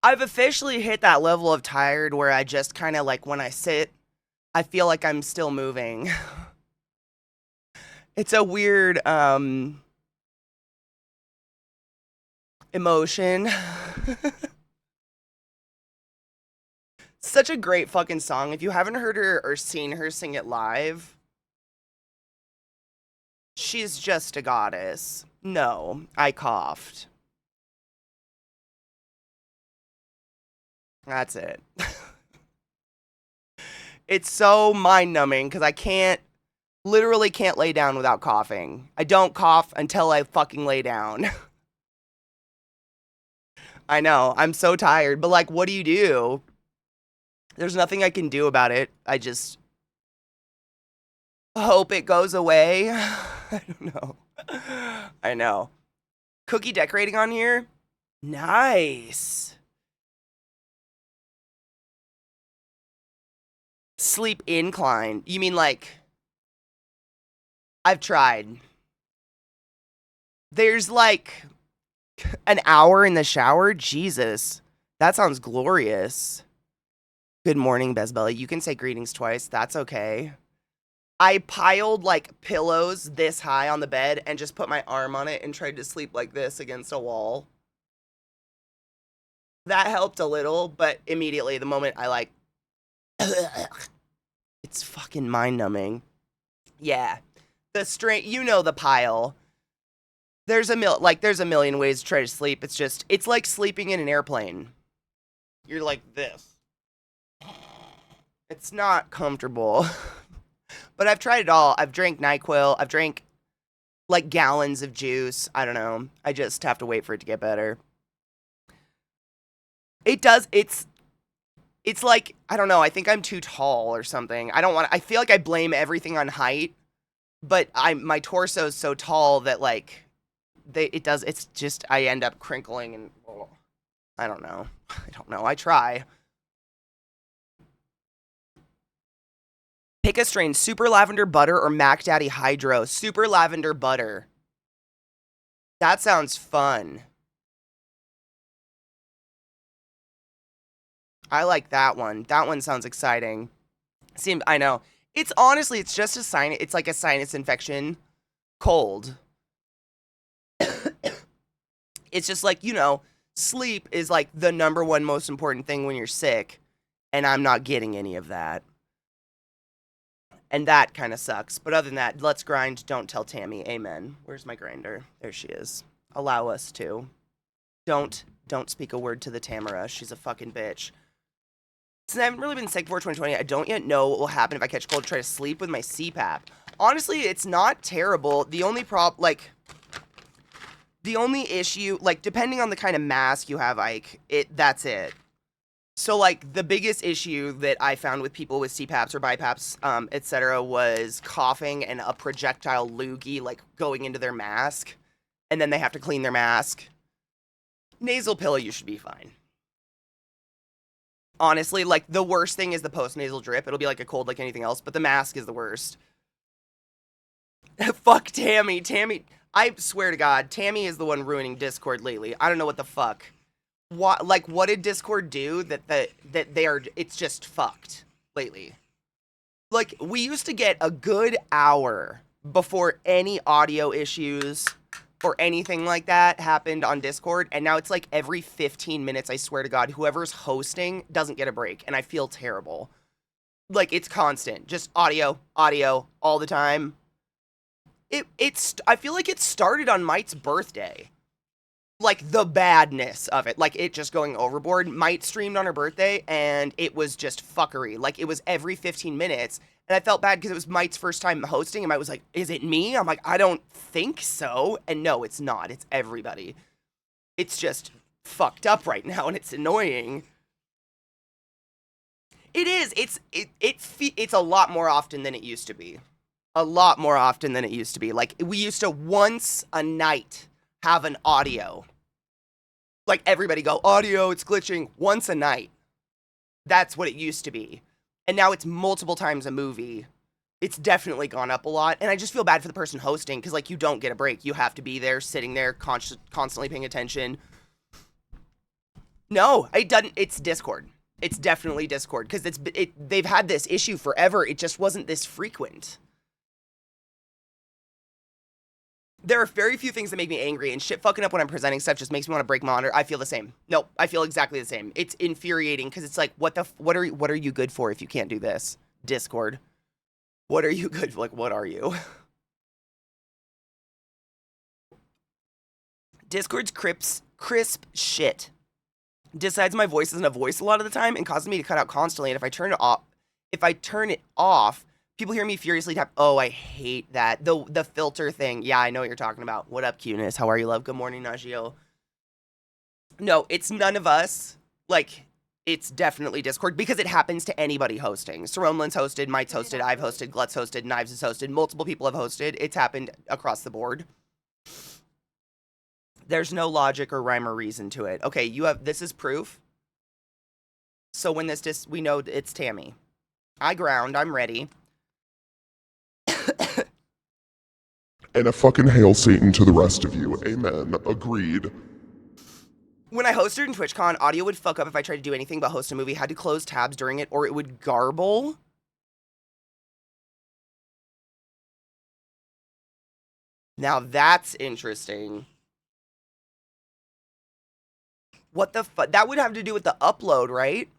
I've officially hit that level of tired where I just kind of like when I sit, I feel like I'm still moving. It's a weird emotion. Such a great fucking song. If you haven't heard her or seen her sing it live, she's just a goddess. No, I coughed. That's it. It's so mind numbing because I can't, literally can't lay down without coughing. I don't cough until I fucking lay down. I know, I'm so tired, but like, what do you do? There's nothing I can do about it. I just hope it goes away. I don't know. I know. Cookie decorating on here? Nice. Sleep incline. You mean like, I've tried. There's like an hour in the shower? Jesus. That sounds glorious. Good morning, Bezbelly. You can say greetings twice. That's okay. I piled like pillows this high on the bed and just put my arm on it and tried to sleep like this against a wall. That helped a little, but immediately the moment I like, it's fucking mind numbing. Yeah. The straight, you know, the pile. There's a million ways to try to sleep. It's like sleeping in an airplane. You're like this. It's not comfortable. But I've tried it all. I've drank NyQuil. I've drank like gallons of juice. I don't know. I just have to wait for it to get better. It does. It's like, I don't know. I think I'm too tall or something. I feel like I blame everything on height, but my torso is so tall that like it's just I end up crinkling and I don't know. I don't know. I try. Pick a strain, Super Lavender Butter or Mac Daddy Hydro. Super Lavender Butter. That sounds fun. I like that one. That one sounds exciting. I know. It's honestly, it's just a sign. It's like a sinus infection. Cold. It's just like, sleep is like the number one most important thing when you're sick. And I'm not getting any of that. And that kind of sucks. But other than that, let's grind. Don't tell Tammy. Amen. Where's my grinder? There she is. Allow us to. Don't speak a word to the Tamara. She's a fucking bitch. Since I haven't really been sick before 2020, I don't yet know what will happen if I catch cold and try to sleep with my CPAP. Honestly, it's not terrible. The only issue, like, depending on the kind of mask you have, Ike, that's it. So, like, the biggest issue that I found with people with CPAPs or BiPAPs, etc., was coughing and a projectile loogie, like, going into their mask. And then they have to clean their mask. Nasal pillow, you should be fine. Honestly, like, the worst thing is the post-nasal drip. It'll be like a cold like anything else, but the mask is the worst. Fuck Tammy. I swear to God, Tammy is the one ruining Discord lately. I don't know what the fuck. What did Discord do it's just fucked lately? Like, we used to get a good hour before any audio issues or anything like that happened on Discord, and now it's like every 15 minutes, I swear to God, whoever's hosting doesn't get a break, and I feel terrible. Like, it's constant. Just audio, all the time. I feel like it started on Mite's birthday. Like, the badness of it. Like, it just going overboard. Mite streamed on her birthday, and it was just fuckery. Like, it was every 15 minutes, and I felt bad because it was Mite's first time hosting, and Mite was like, is it me? I'm like, I don't think so. And no, it's not. It's everybody. It's just fucked up right now, and it's annoying. It is. It's a lot more often than it used to be. A lot more often than it used to be. Like, we used to once a night have an audio. Like, everybody go, audio, it's glitching, once a night. That's what it used to be. And now it's multiple times a movie. It's definitely gone up a lot. And I just feel bad for the person hosting, because, like, you don't get a break. You have to be there, sitting there, constantly paying attention. No, it doesn't. It's Discord. It's definitely Discord because they've had this issue forever. It just wasn't this frequent. There are very few things that make me angry, and shit fucking up when I'm presenting stuff just makes me want to break my monitor. I feel the same. Nope, I feel exactly the same. It's infuriating because it's like, what are you good for if you can't do this? Discord. What are you good for? Like, what are you? Discord's crisp shit decides my voice isn't a voice a lot of the time and causes me to cut out constantly. And if I turn it off, people hear me furiously tap. Oh, I hate that. The filter thing. Yeah, I know what you're talking about. What up, cuteness? How are you, love? Good morning, Najio. No, it's none of us. Like, it's definitely Discord because it happens to anybody hosting. Sarolin's hosted, Mike's hosted, I've hosted, Glut's hosted, Knives has hosted. Multiple people have hosted. It's happened across the board. There's no logic or rhyme or reason to it. Okay, this is proof. So when we know it's Tammy. I ground, I'm ready. And a fucking hail Satan to the rest of you. Amen. Agreed. When I hosted in TwitchCon, audio would fuck up if I tried to do anything but host a movie. Had to close tabs during it or it would garble. Now that's interesting. What the fuck? That would have to do with the upload, right?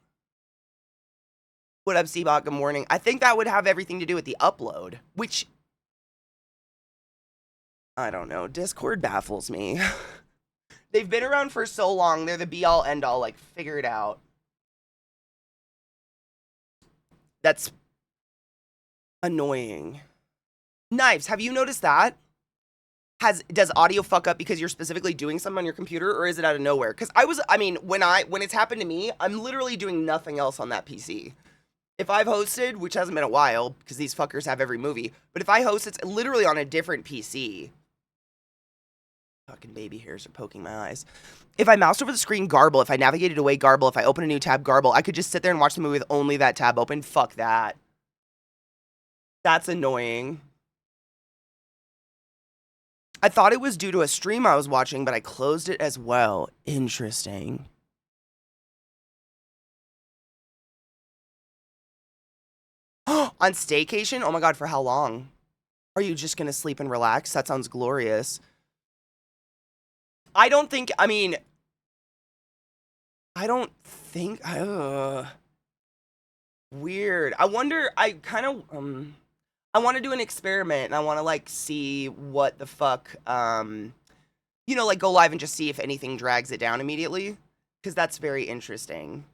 What up, Seabot? Good morning. I think that would have everything to do with the upload, which I don't know. Discord baffles me. They've been around for so long. They're the be-all, end-all. Like, figure it out. That's annoying. Knives, have you noticed that? Does audio fuck up because you're specifically doing something on your computer, or is it out of nowhere? Because when it's happened to me, I'm literally doing nothing else on that PC. If I've hosted, which hasn't been a while, because these fuckers have every movie, but if I host, it's literally on a different PC. Fucking baby hairs are poking my eyes. If I moused over the screen, garble. If I navigated away, garble. If I open a new tab, garble. I could just sit there and watch the movie with only that tab open. Fuck that. That's annoying. I thought it was due to a stream I was watching, but I closed it as well. Interesting. On staycation? Oh my god, for how long? Are you just gonna sleep and relax? That sounds glorious. I don't think, weird. I wonder, I want to do an experiment, and I want to, like, see what the fuck, like, go live and just see if anything drags it down immediately, because that's very interesting.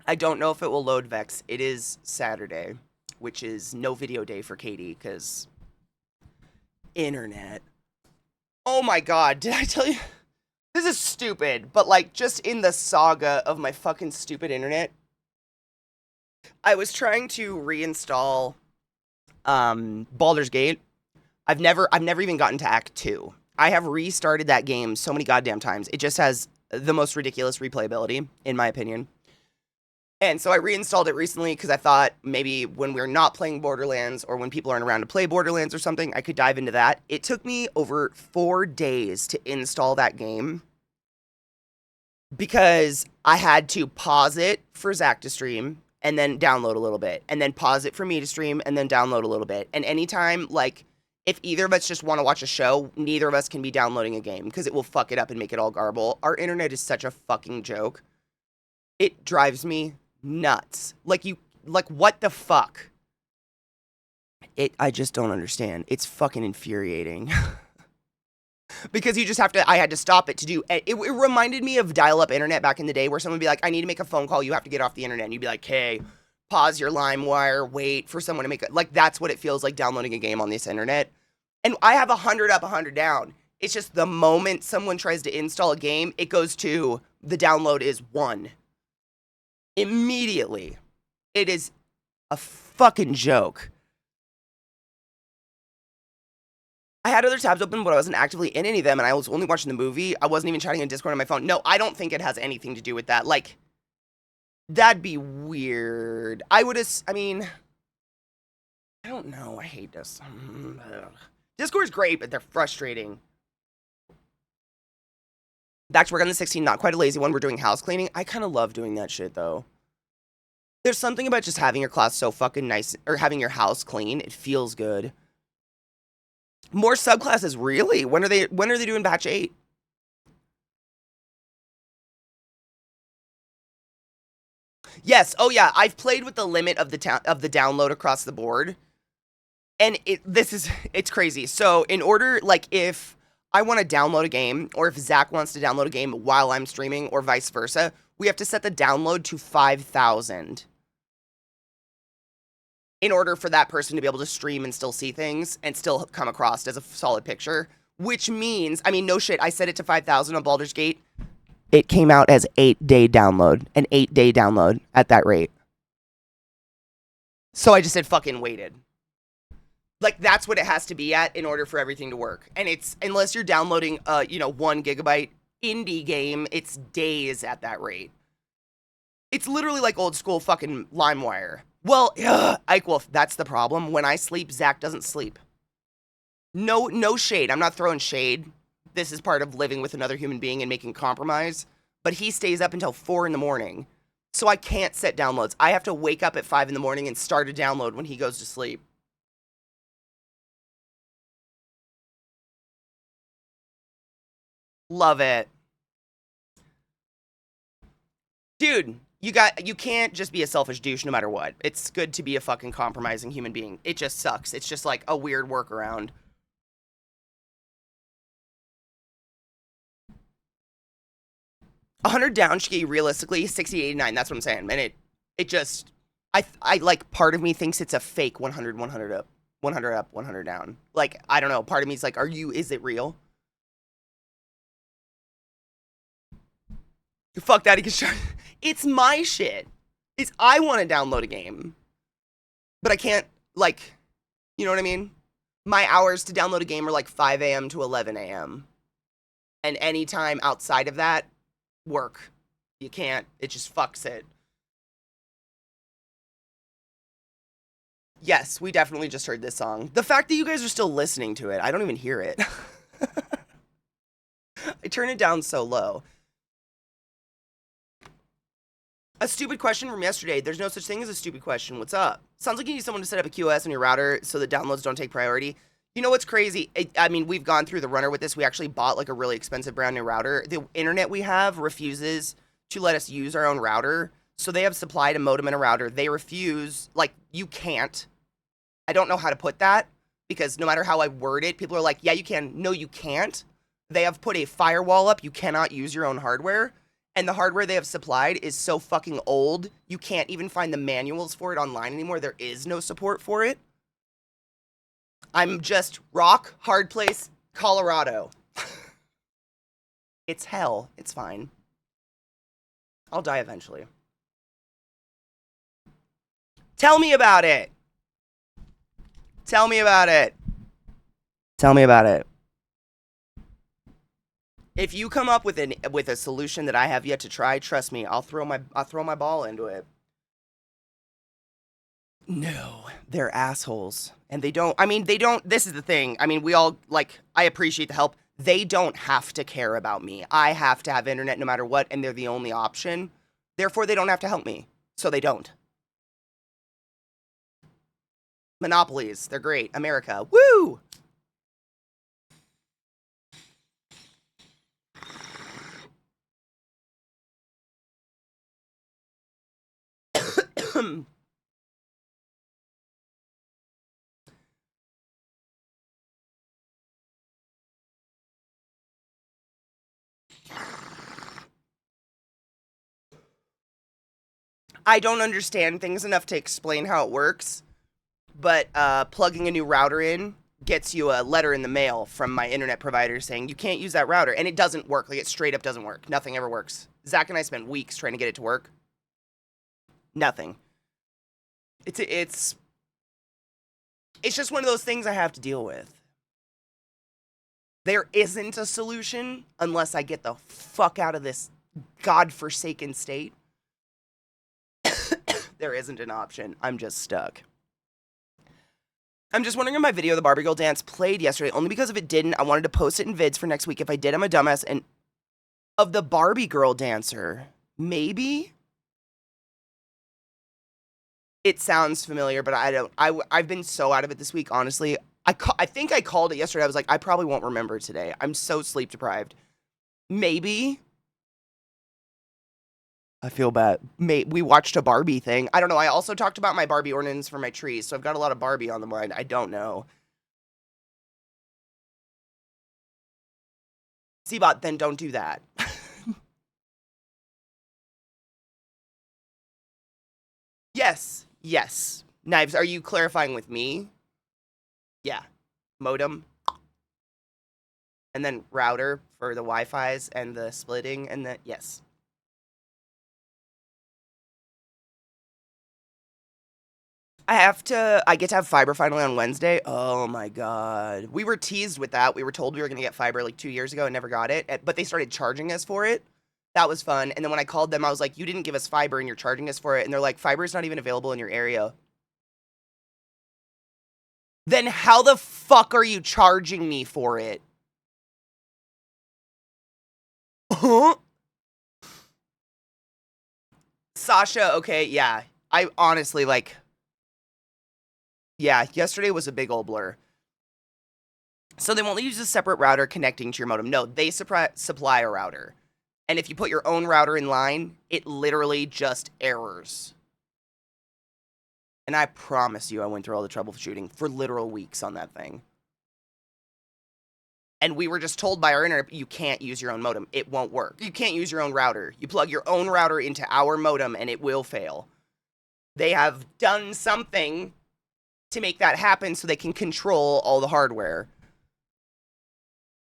I don't know if it will load Vex. It is Saturday, which is no video day for Katie, because internet. Oh my god, did I tell you? This is stupid, but, like, just in the saga of my fucking stupid internet, I was trying to reinstall Baldur's Gate. I've never even gotten to Act 2. I have restarted that game so many goddamn times. It just has the most ridiculous replayability, in my opinion. And so I reinstalled it recently because I thought maybe when we're not playing Borderlands or when people aren't around to play Borderlands or something, I could dive into that. It took me over 4 days to install that game because I had to pause it for Zach to stream and then download a little bit, and then pause it for me to stream and then download a little bit. And anytime, like, if either of us just want to watch a show, neither of us can be downloading a game because it will fuck it up and make it all garble. Our internet is such a fucking joke. It drives me nuts. Like, what the fuck? I just don't understand. It's fucking infuriating. Because you just have to, I had to stop it to do, it reminded me of dial-up internet back in the day where someone would be like, I need to make a phone call, you have to get off the internet, and you'd be like, hey, pause your LimeWire, wait for someone to make it, like, that's what it feels like downloading a game on this internet. And I have 100 up, 100 down. It's just the moment someone tries to install a game, it goes to, the download is 1. Immediately. It is a fucking joke. I had other tabs open, but I wasn't actively in any of them, and I was only watching the movie. I wasn't even chatting on Discord on my phone. No, I don't think it has anything to do with that. Like, that'd be weird. I don't know. I hate this. Discord's great, but they're frustrating. Back to work on the 16th, not quite a lazy one. We're doing house cleaning. I kind of love doing that shit, though. There's something about just having your class so fucking nice, or having your house clean. It feels good. More subclasses, really? When are they doing batch 8? Yes. Oh yeah, I've played with the limit of the download across the board. And it's crazy. So in order, like, if I want to download a game, or if Zach wants to download a game while I'm streaming, or vice versa, we have to set the download to 5,000 in order for that person to be able to stream and still see things and still come across as a solid picture. Which means, I mean, no shit, I set it to 5,000 on Baldur's Gate. It came out as an 8-day download at that rate. So I just said fucking waited. Like, that's what it has to be at in order for everything to work. And it's, unless you're downloading a, 1 gigabyte indie game, it's days at that rate. It's literally like old school fucking LimeWire. Well, Ike Wolf, that's the problem. When I sleep, Zach doesn't sleep. No shade. I'm not throwing shade. This is part of living with another human being and making compromise. But he stays up until 4 in the morning. So I can't set downloads. I have to wake up at 5 in the morning and start a download when he goes to sleep. Love it. Dude, you can't just be a selfish douche no matter what. It's good to be a fucking compromising human being. It just sucks. It's just like a weird workaround. $100 down should get you realistically 60, 89. That's what I'm saying. And it just, I like, part of me thinks it's a fake 100, 100 up, 100 up, 100 down. Like, I don't know. Part of me's like, is it real? Fuck that. It's my shit. I want to download a game. But I can't, like, you know what I mean? My hours to download a game are like 5 a.m. to 11 a.m. And any time outside of that, work. You can't. It just fucks it. Yes, we definitely just heard this song. The fact that you guys are still listening to it, I don't even hear it. I turn it down so low. A stupid question from yesterday. There's no such thing as a stupid question. What's up? Sounds like you need someone to set up a QoS on your router so the downloads don't take priority. You know what's crazy? I mean, we've gone through the runner with this. We actually bought like a really expensive brand new router. The internet we have refuses to let us use our own router. So they have supplied a modem and a router. They refuse, like, you can't. I don't know how to put that because no matter how I word it, people are like, yeah, you can. No, you can't. They have put a firewall up. You cannot use your own hardware. And the hardware they have supplied is so fucking old, you can't even find the manuals for it online anymore. There is no support for it. I'm just rock, hard place, Colorado. It's hell. It's fine. I'll die eventually. Tell me about it. Tell me about it. Tell me about it. If you come up with a solution that I have yet to try, trust me, I'll throw my ball into it. No, they're assholes. And they don't, this is the thing. I mean, we all, like, I appreciate the help. They don't have to care about me. I have to have internet no matter what, and they're the only option. Therefore, they don't have to help me. So they don't. Monopolies, they're great. America, woo! I don't understand things enough to explain how it works, but plugging a new router in gets you a letter in the mail from my internet provider saying you can't use that router, and it doesn't work. Like, it straight up doesn't work. Nothing ever works. Zach and I spent weeks trying to get it to work. Nothing. It's just one of those things I have to deal with. There isn't a solution unless I get the fuck out of this godforsaken state. There isn't an option. I'm just stuck. I'm just wondering if my video of the Barbie Girl dance played yesterday, only because if it didn't, I wanted to post it in vids for next week. If I did, I'm a dumbass and... Of the Barbie girl dancer. Maybe? It sounds familiar, but I don't. I've been so out of it this week, honestly. I think I called it yesterday. I was like, I probably won't remember today. I'm so sleep deprived. Maybe. I feel bad. We watched a Barbie thing. I don't know. I also talked about my Barbie ornaments for my trees, so I've got a lot of Barbie on the mind. I don't know. Seabot, then don't do that. Yes. Yes. Knives, are you clarifying with me? Yeah. Modem. And then router for the Wi-Fi's and the splitting and the, yes. I get to have fiber finally on Wednesday. Oh my God. We were teased with that. We were told we were going to get fiber like 2 years ago and never got it, but they started charging us for it. That was fun. And then when I called them, I was like, you didn't give us fiber and you're charging us for it. And they're like, fiber is not even available in your area. Then how the fuck are you charging me for it? Huh? Sasha, okay, yeah. I honestly, like, yeah, yesterday was a big old blur. So they won't use a separate router connecting to your modem. No, they supply a router. And if you put your own router in line, it literally just errors. And I promise you, I went through all the troubleshooting for literal weeks on that thing. And we were just told by our internet, you can't use your own modem. It won't work. You can't use your own router. You plug your own router into our modem and it will fail. They have done something to make that happen so they can control all the hardware.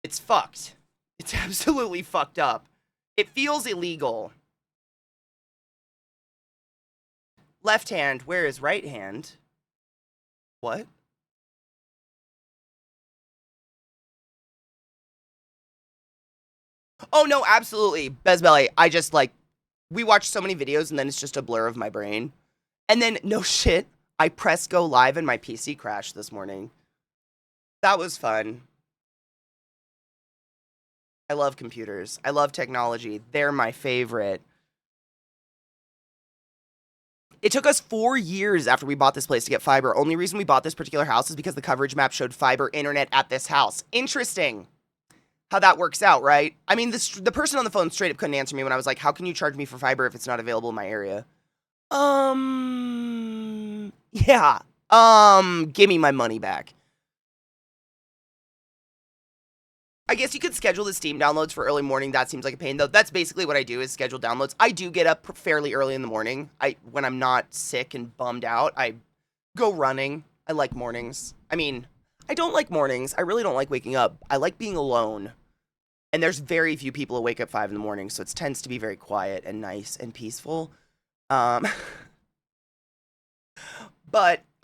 It's fucked. It's absolutely fucked up. It feels illegal. Left hand, where is right hand? What? Oh, no, absolutely. Bezbelly, I just, like, we watch so many videos and then it's just a blur of my brain. And then, no shit, I pressed go live and my PC crashed this morning. That was fun. I love computers. I love technology. They're my favorite. It took us 4 years after we bought this place to get fiber. Only reason we bought this particular house is because the coverage map showed fiber internet at this house. Interesting how that works out, right? I mean, the person on the phone straight up couldn't answer me when I was like, how can you charge me for fiber if it's not available in my area? Yeah. Give me my money back. I guess you could schedule the Steam downloads for early morning. That seems like a pain, though. That's basically what I do is schedule downloads. I do get up fairly early in the morning. When I'm not sick and bummed out, I go running. I like mornings. I mean, I don't like mornings. I really don't like waking up. I like being alone. And there's very few people awake at 5 in the morning, so it tends to be very quiet and nice and peaceful. But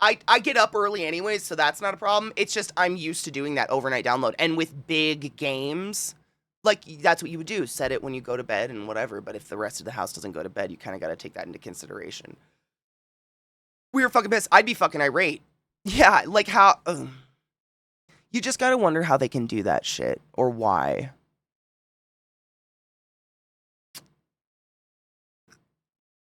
I get up early anyways, so that's not a problem. It's just I'm used to doing that overnight download. And with big games, like, that's what you would do. Set it when you go to bed and whatever. But if the rest of the house doesn't go to bed, you kind of got to take that into consideration. We were fucking pissed. I'd be fucking irate. Yeah, like how... You just got to wonder how they can do that shit. Or why.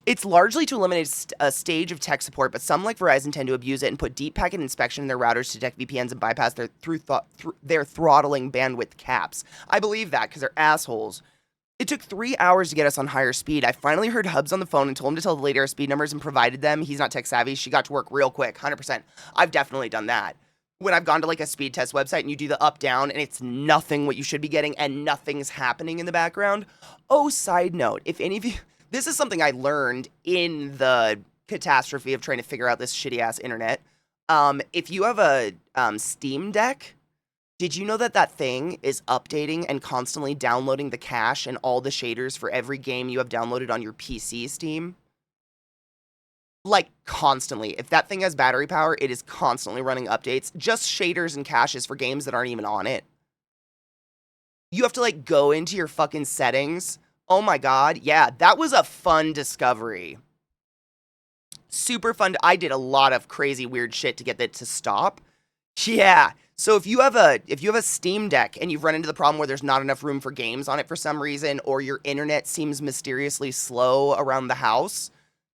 It's largely to eliminate a stage of tech support, but some like Verizon tend to abuse it and put deep packet inspection in their routers to detect VPNs and bypass their throttling bandwidth caps. I believe that because they're assholes. It took 3 hours to get us on higher speed. I finally heard Hubs on the phone and told him to tell the lady our speed numbers and provided them. He's not tech savvy. She got to work real quick, 100%. I've definitely done that. When I've gone to like a speed test website and you do the up down and it's nothing what you should be getting and nothing's happening in the background. Oh, side note, if any of you... This is something I learned in the catastrophe of trying to figure out this shitty-ass internet. If you have a Steam Deck, did you know that that thing is updating and constantly downloading the cache and all the shaders for every game you have downloaded on your PC Steam? Like, constantly. If that thing has battery power, it is constantly running updates. Just shaders and caches for games that aren't even on it. You have to, like, go into your fucking settings... Oh my god, yeah, that was a fun discovery. Super fun. I did a lot of crazy weird shit to get that to stop. Yeah. So if you have a Steam Deck and you've run into the problem where there's not enough room for games on it for some reason, or your internet seems mysteriously slow around the house,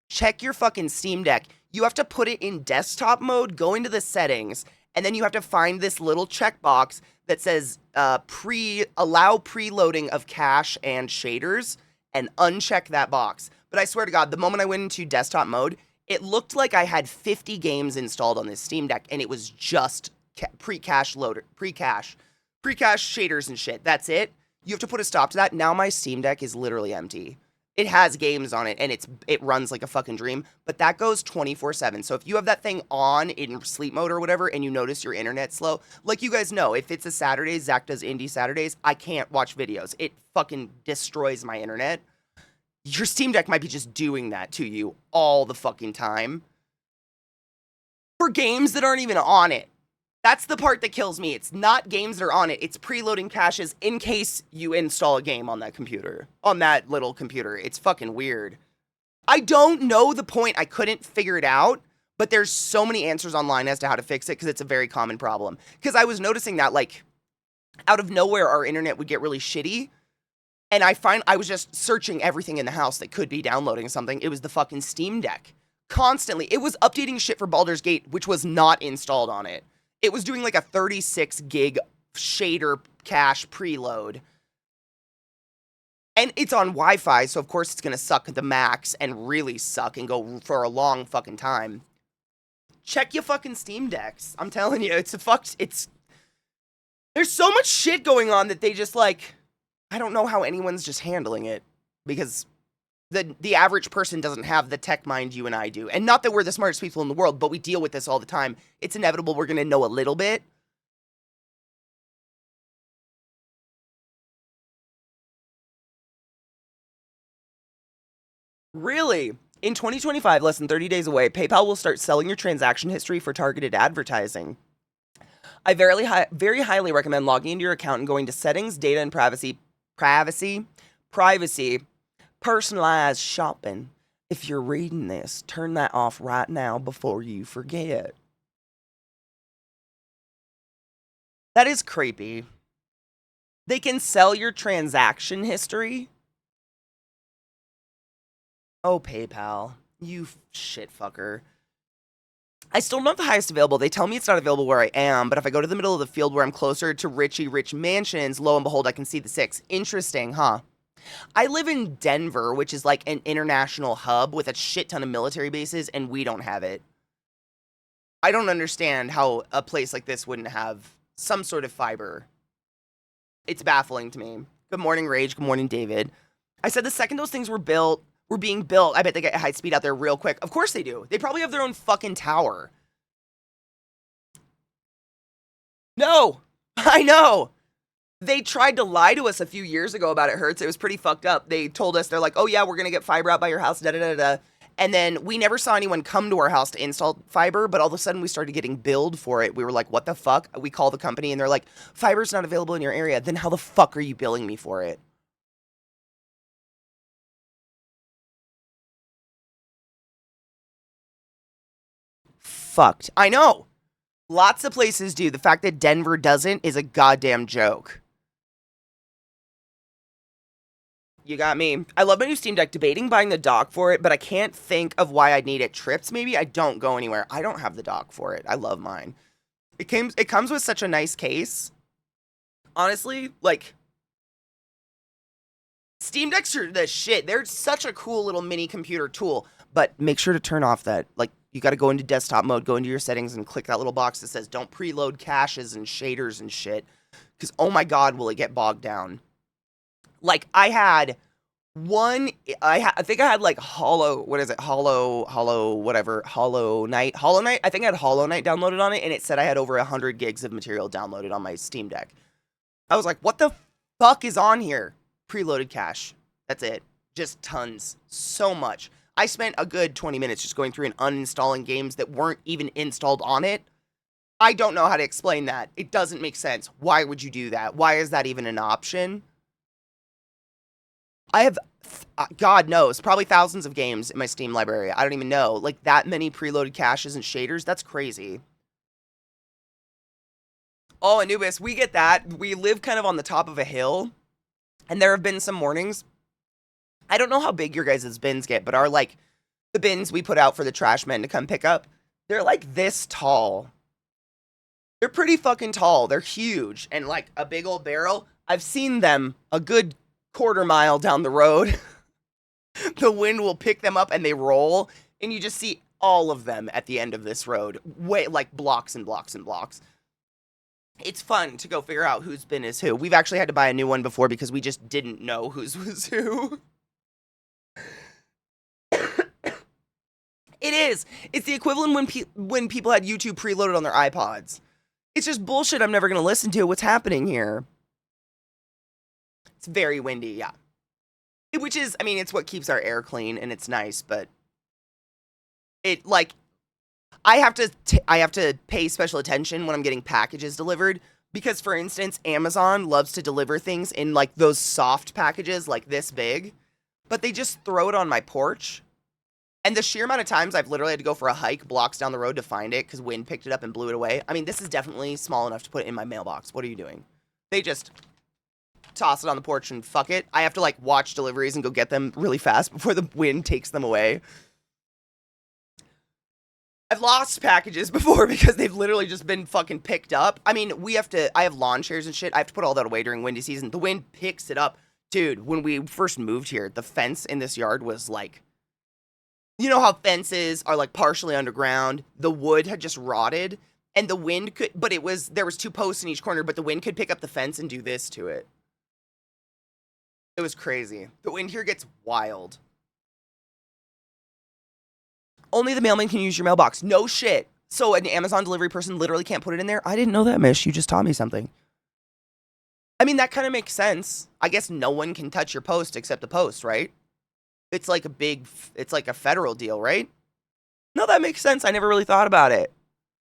check your fucking Steam Deck. You have to put it in desktop mode, go into the settings, and then you have to find this little checkbox that says allow preloading of cache and shaders, and uncheck that box. But I swear to God, the moment I went into desktop mode, it looked like I had 50 games installed on this Steam Deck, and it was just pre-cache shaders and shit. That's it. You have to put a stop to that. Now my Steam Deck is literally empty. It has games on it, and it runs like a fucking dream, but that goes 24/7. So if you have that thing on in sleep mode or whatever, and you notice your internet's slow, like you guys know, if it's a Saturday, Zach does Indie Saturdays, I can't watch videos. It fucking destroys my internet. Your Steam Deck might be just doing that to you all the fucking time for games that aren't even on it. That's the part that kills me. It's not games that are on it. It's preloading caches in case you install a game on that computer, on that little computer. It's fucking weird. I don't know the point. I couldn't figure it out, but there's so many answers online as to how to fix it because it's a very common problem. Because I was noticing that, like, out of nowhere, our internet would get really shitty. And I was just searching everything in the house that could be downloading something. It was the fucking Steam Deck. Constantly. It was updating shit for Baldur's Gate, which was not installed on it. It was doing like a 36 gig shader cache preload. And it's on Wi-Fi, so of course it's going to suck at the max and really suck and go for a long fucking time. Check your fucking Steam Decks. I'm telling you, there's so much shit going on that they just like, I don't know how anyone's just handling it because the average person doesn't have the tech mind you and I do. And not that we're the smartest people in the world, but we deal with this all the time. It's inevitable we're going to know a little bit. Really? In 2025, less than 30 days away, PayPal will start selling your transaction history for targeted advertising. I very highly recommend logging into your account and going to settings, data, and privacy, personalized shopping. If you're reading this, turn that off right now before you forget. That is creepy. They can sell your transaction history? Oh, PayPal. You shit fucker. I still don't have the highest available. They tell me it's not available where I am, but if I go to the middle of the field where I'm closer to rich mansions, lo and behold, I can see the 6. Interesting, huh? I live in Denver, which is like an international hub with a shit ton of military bases, and we don't have it. I don't understand how a place like this wouldn't have some sort of fiber. It's baffling to me. Good morning, Rage. Good morning, David. I said the second those things were being built, I bet they get high speed out there real quick. Of course they do. They probably have their own fucking tower. No, I know. They tried to lie to us a few years ago about it hurts. It was pretty fucked up. They told us, they're like, oh yeah, we're going to get fiber out by your house, da da da da. And then we never saw anyone come to our house to install fiber, but all of a sudden we started getting billed for it. We were like, what the fuck? We call the company and they're like, fiber's not available in your area. Then how the fuck are you billing me for it? Fucked. I know. Lots of places do. The fact that Denver doesn't is a goddamn joke. You got me. I love my new Steam Deck, debating buying the dock for it, but I can't think of why I'd need it. Trips, maybe? I don't go anywhere. I don't have the dock for it. I love mine. It comes with such a nice case. Honestly, like, Steam Decks are the shit. They're such a cool little mini computer tool, but make sure to turn off that, like, you got to go into desktop mode, go into your settings, and click that little box that says don't preload caches and shaders and shit. Because, oh my god, will it get bogged down. Like, I had one, I think I had like Hollow Knight. I think I had Hollow Knight downloaded on it, and it said I had over 100 gigs of material downloaded on my Steam Deck. I was like, what the fuck is on here? Preloaded cache. That's it. Just tons. So much. I spent a good 20 minutes just going through and uninstalling games that weren't even installed on it. I don't know how to explain that. It doesn't make sense. Why would you do that? Why is that even an option? I have, God knows, probably thousands of games in my Steam library. I don't even know. Like, that many preloaded caches and shaders? That's crazy. Oh, Anubis, we get that. We live kind of on the top of a hill, and there have been some mornings. I don't know how big your guys' bins get, but our, like, the bins we put out for the trash men to come pick up, they're like this tall. They're pretty fucking tall. They're huge. And like a big old barrel. I've seen them a good quarter mile down the road. The wind will pick them up and they roll. And you just see all of them at the end of this road. Way like blocks and blocks and blocks. It's fun to go figure out whose bin is who. We've actually had to buy a new one before because we just didn't know whose was who. It is. It's the equivalent when people had YouTube preloaded on their iPods. It's just bullshit I'm never going to listen to. What's happening here? It's very windy, yeah. Which is, I mean, it's what keeps our air clean, and it's nice, but it, like, I have to pay special attention when I'm getting packages delivered, because, for instance, Amazon loves to deliver things in, like, those soft packages, like this big, but they just throw it on my porch. And the sheer amount of times I've literally had to go for a hike blocks down the road to find it because wind picked it up and blew it away. I mean, this is definitely small enough to put it in my mailbox. What are you doing? They just toss it on the porch and fuck it. I have to, like, watch deliveries and go get them really fast before the wind takes them away. I've lost packages before because they've literally just been fucking picked up. I mean, I have lawn chairs and shit. I have to put all that away during windy season. The wind picks it up. Dude, when we first moved here, the fence in this yard was like, you know how fences are like partially underground? The wood had just rotted and the wind could, but there was two posts in each corner, but the wind could pick up the fence and do this to it. It was crazy. The wind here gets wild. Only the mailman can use your mailbox. No shit. So an Amazon delivery person literally can't put it in there? I didn't know that, Mish. You just taught me something. I mean, that kind of makes sense. I guess no one can touch your post except the post, right? It's like a federal deal, right? No, that makes sense. I never really thought about it.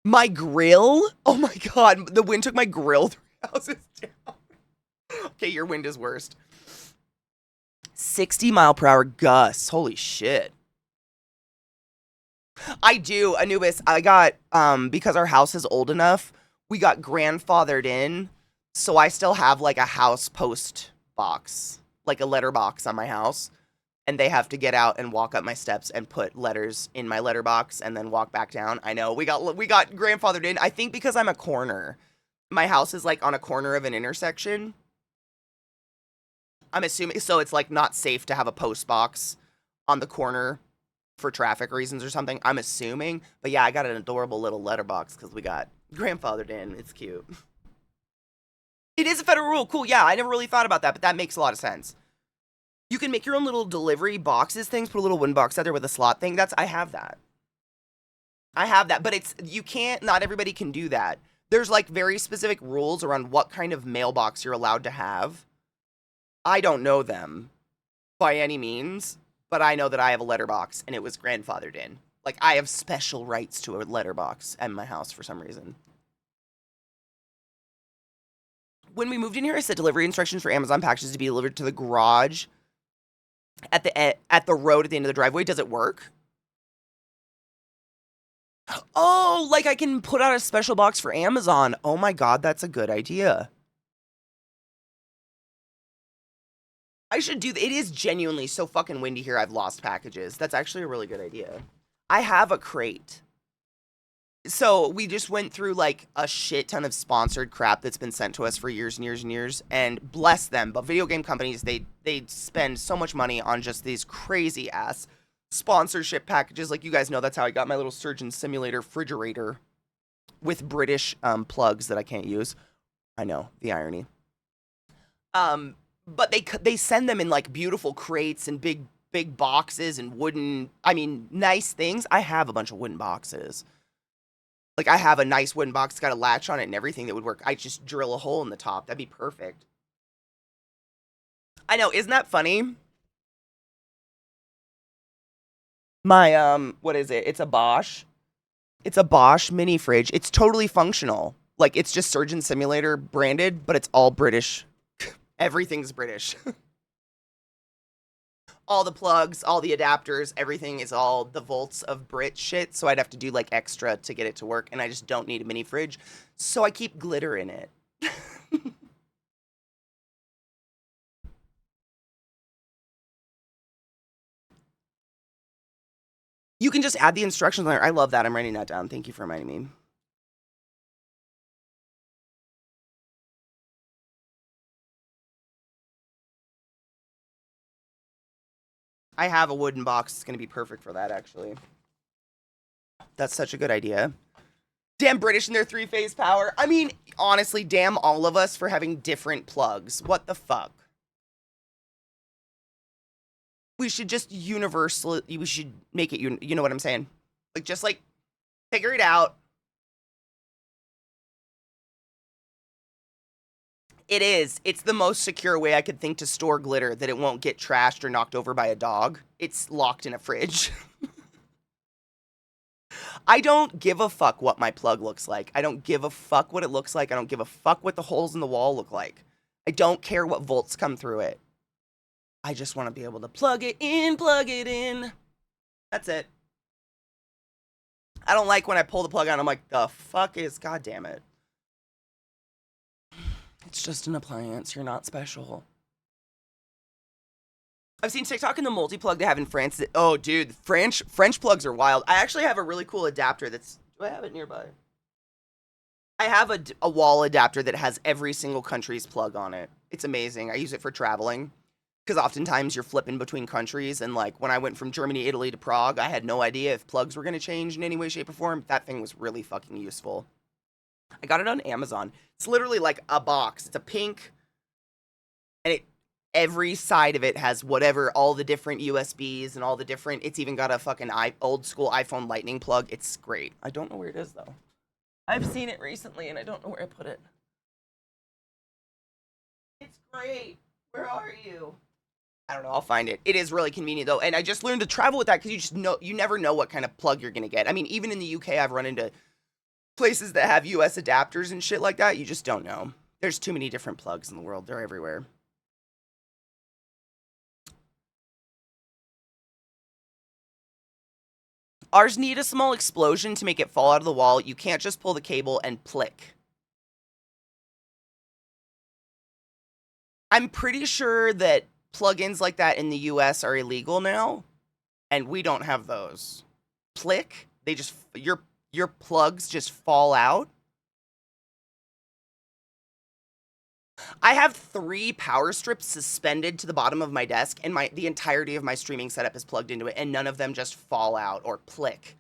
My grill? Oh my God. The wind took my grill 3 houses down. Okay, your wind is worst. 60-mile-per-hour gusts. Holy shit. I do, Anubis. I got, because our house is old enough, we got grandfathered in. So I still have like a house post box, like a letter box on my house. And they have to get out and walk up my steps and put letters in my letterbox and then walk back down. I know we got grandfathered in. I think because I'm a corner. My house is like on a corner of an intersection. I'm assuming, so it's like not safe to have a post box on the corner for traffic reasons or something. I'm assuming, but yeah, I got an adorable little letterbox because we got grandfathered in. It's cute. It is a federal rule. Cool. Yeah, I never really thought about that, but that makes a lot of sense. You can make your own little delivery boxes things, put a little wind box out there with a slot thing. I have that. But you can't, not everybody can do that. There's like very specific rules around what kind of mailbox you're allowed to have. I don't know them by any means, but I know that I have a letterbox and it was grandfathered in. Like I have special rights to a letterbox at my house for some reason. When we moved in here, I set delivery instructions for Amazon packages to be delivered to the garage at the road at the end of the driveway. Does it work? Oh, like I can put out a special box for Amazon. Oh my God, that's a good idea. I should do that. It is genuinely so fucking windy here. I've lost packages. That's actually a really good idea. I have a crate. So we just went through like a shit ton of sponsored crap that's been sent to us for years and years and years, and bless them, but video game companies, they spend so much money on just these crazy ass sponsorship packages. Like you guys know, that's how I got my little Surgeon Simulator refrigerator with British plugs that I can't use. I know, the irony. But they send them in like beautiful crates and big boxes and wooden, I mean, nice things. I have a bunch of wooden boxes. Like, I have a nice wooden box, it's got a latch on it and everything that would work. I just drill a hole in the top. That'd be perfect. I know, isn't that funny? My, what is it? It's a Bosch. It's a Bosch mini fridge. It's totally functional. Like, it's just Surgeon Simulator branded, but it's all British. Everything's British. all the plugs, all the adapters, everything is all the volts of Brit shit, so I'd have to do like extra to get it to work, and I just don't need a mini fridge, so I keep glitter in it. You can just add the instructions on there. I love that. I'm writing that down. Thank you for reminding me. I have a wooden box. It's going to be perfect for that, actually. That's such a good idea. Damn British and their three-phase power. I mean, honestly, damn all of us for having different plugs. What the fuck? We should just universally, we should make it, you know what I'm saying? Like, just like, figure it out. It is. It's the most secure way I could think to store glitter that it won't get trashed or knocked over by a dog. It's locked in a fridge. I don't give a fuck what my plug looks like. I don't give a fuck what it looks like. I don't give a fuck what the holes in the wall look like. I don't care what volts come through it. I just want to be able to plug it in, plug it in. That's it. I don't like when I pull the plug out, I'm like, the fuck is, god damn it. It's just an appliance. You're not special. I've seen TikTok and the multi-plug they have in France. That, oh, dude, French plugs are wild. I actually have a really cool adapter that's... Do I have it nearby? I have a wall adapter that has every single country's plug on it. It's amazing. I use it for traveling. Because oftentimes you're flipping between countries. And, like, when I went from Germany, Italy to Prague, I had no idea if plugs were going to change in any way, shape, or form. That thing was really fucking useful. I got it on Amazon. It's literally like a box. It's a pink... And every side of it has whatever, all the different USBs and all the different, it's even got a fucking old school iPhone lightning plug. It's great. I don't know where it is though. I've seen it recently and I don't know where I put it. It's great. Where are you? I don't know. I'll find it. It is really convenient though. And I just learned to travel with that because you never know what kind of plug you're going to get. I mean, even in the UK, I've run into places that have US adapters and shit like that. You just don't know. There's too many different plugs in the world. They're everywhere. Ours need a small explosion to make it fall out of the wall. You can't just pull the cable and plick. I'm pretty sure that plugins like that in the US are illegal now, and we don't have those. Plick? They just, your plugs just fall out? I have 3 power strips suspended to the bottom of my desk, and the entirety of my streaming setup is plugged into it, and none of them just fall out or plick.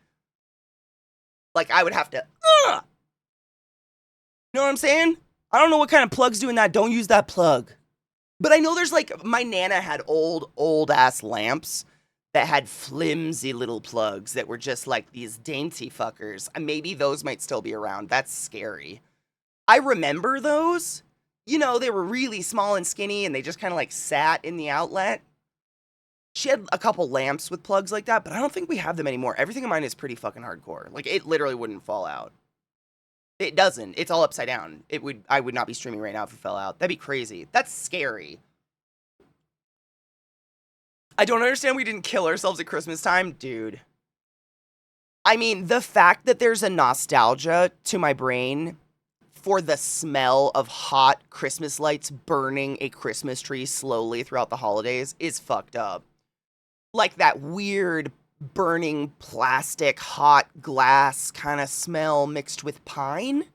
Like, I would have to, You know what I'm saying? I don't know what kind of plug's doing that. Don't use that plug. But I know there's, like, my Nana had old-ass lamps that had flimsy little plugs that were just, like, these dainty fuckers. Maybe those might still be around. That's scary. I remember those. You know, they were really small and skinny, and they just kind of, like, sat in the outlet. She had a couple lamps with plugs like that, but I don't think we have them anymore. Everything in mine is pretty fucking hardcore. Like, it literally wouldn't fall out. It doesn't. It's all upside down. I would not be streaming right now if it fell out. That'd be crazy. That's scary. I don't understand we didn't kill ourselves at Christmas time. Dude. I mean, the fact that there's a nostalgia to my brain for the smell of hot Christmas lights burning a Christmas tree slowly throughout the holidays is fucked up. Like that weird burning plastic, hot glass kind of smell mixed with pine.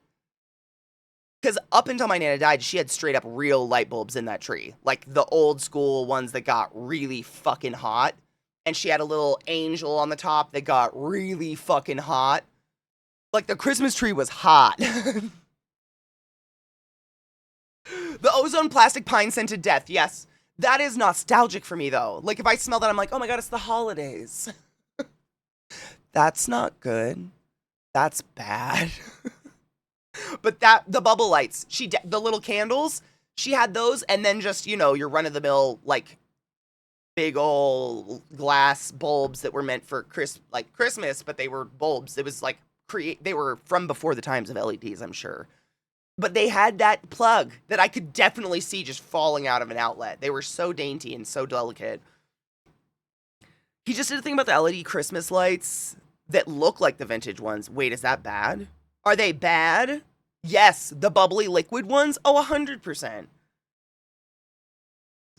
Because up until my Nana died, she had straight up real light bulbs in that tree. Like the old school ones that got really fucking hot. And she had a little angel on the top that got really fucking hot. Like the Christmas tree was hot. The ozone plastic pine scented death, yes. That is nostalgic for me, though. Like, if I smell that, I'm like, oh my god, it's the holidays. That's not good. That's bad. But the bubble lights, the little candles, she had those, and then just, you know, your run-of-the-mill, like, big ol' glass bulbs that were meant for Christmas, but they were bulbs. It was, like, they were from before the times of LEDs, I'm sure. But they had that plug that I could definitely see just falling out of an outlet. They were so dainty and so delicate. He just did a thing about the LED Christmas lights that look like the vintage ones. Wait, is that bad? Are they bad? Yes, the bubbly liquid ones. Oh, 100%.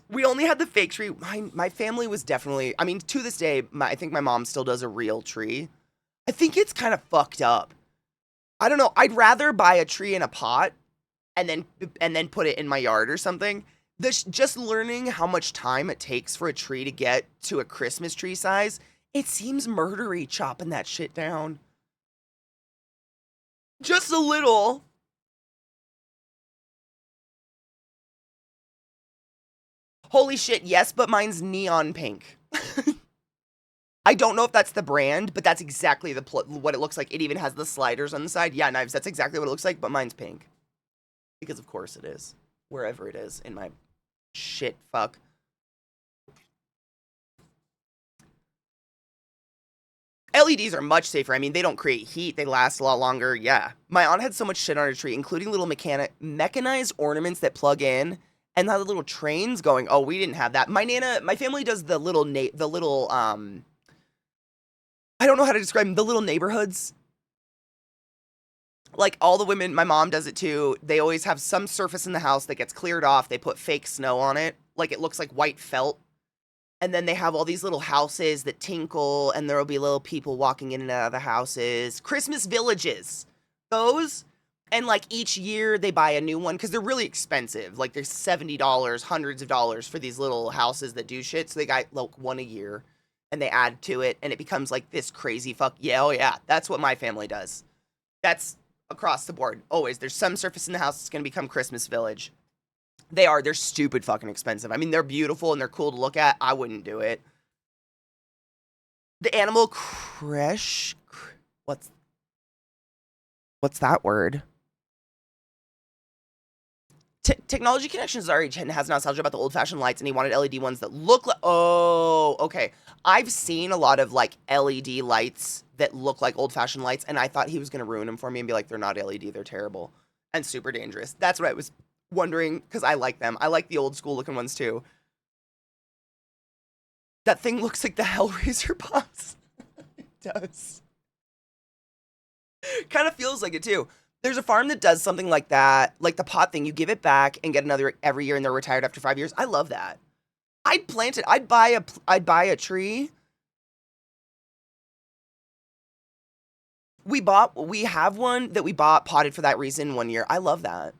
We only had the fake tree. My family was definitely, I mean, to this day, I think my mom still does a real tree. I think it's kind of fucked up. I don't know. I'd rather buy a tree in a pot and then put it in my yard or something. Just learning how much time it takes for a tree to get to a Christmas tree size, it seems murdery chopping that shit down. Just a little. Holy shit, yes, but mine's neon pink. I don't know if that's the brand, but that's exactly what it looks like. It even has the sliders on the side. Yeah, Knives, that's exactly what it looks like, but mine's pink. Because of course it is. Wherever it is in my shit fuck. LEDs are much safer. I mean, they don't create heat. They last a lot longer. Yeah. My aunt had so much shit on her tree, including little mechanized ornaments that plug in and had the little trains going. Oh, we didn't have that. My family does the little, I don't know how to describe them, the little neighborhoods. Like all the women, my mom does it too. They always have some surface in the house that gets cleared off. They put fake snow on it. Like it looks like white felt. And then they have all these little houses that tinkle, and there will be little people walking in and out of the houses. Christmas villages. Those. And like each year they buy a new one because they're really expensive. Like they're $70, hundreds of dollars for these little houses that do shit. So they got like one a year and they add to it and it becomes like this crazy fuck. Yeah, oh yeah. That's what my family does. That's across the board. Always. There's some surface in the house that's going to become Christmas village. They're stupid fucking expensive. I mean, they're beautiful and they're cool to look at. I wouldn't do it. The animal crush. What's that word? Technology Connections RH has nostalgia about the old-fashioned lights, and he wanted LED ones that look like. Oh, okay. I've seen a lot of like LED lights that look like old-fashioned lights, and I thought he was gonna ruin them for me and be like, they're not LED, they're terrible and super dangerous. That's what I was wondering because I like them. I like the old school looking ones too. That thing looks like the Hellraiser boss. It does. Kind of feels like it too. There's a farm that does something like that, like the pot thing. You give it back and get another every year, and they're retired after 5 years. I love that. I'd plant it. I'd buy a tree. We have one that we bought potted for that reason one year. I love that.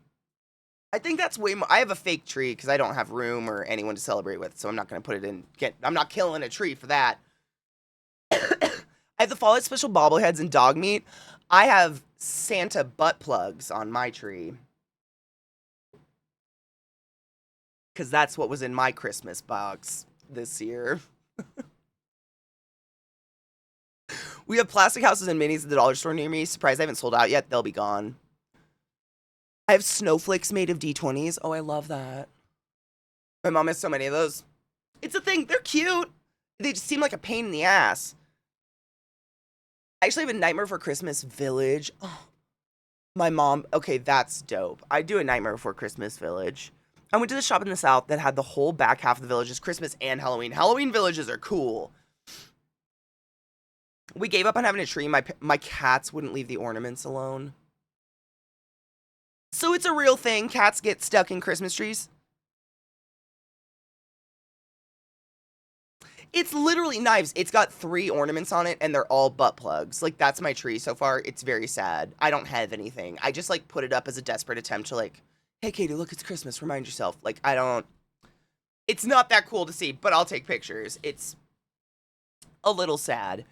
I think that's way more. I have a fake tree because I don't have room or anyone to celebrate with, so I'm not going to put it in. I'm not killing a tree for that. I have the Fallout Special bobbleheads and dog meat. I have Santa butt plugs on my tree. Because that's what was in my Christmas box this year. We have plastic houses and minis at the dollar store near me. Surprised they haven't sold out yet. They'll be gone. I have snowflakes made of D20s. Oh, I love that. My mom has so many of those. It's a thing. They're cute. They just seem like a pain in the ass. I actually have a Nightmare Before Christmas village. Oh, my mom. Okay, that's dope. I do a Nightmare Before Christmas village. I went to the shop in the South that had the whole back half of the village is Christmas and Halloween. Halloween villages are cool. We gave up on having a tree. My cats wouldn't leave the ornaments alone. So it's a real thing. Cats get stuck in Christmas trees. It's literally Knives. It's got 3 ornaments on it, and they're all butt plugs. Like, that's my tree so far. It's very sad. I don't have anything. I just, like, put it up as a desperate attempt to, like, hey, Katie, look, it's Christmas. Remind yourself. Like, I don't... It's not that cool to see, but I'll take pictures. It's a little sad.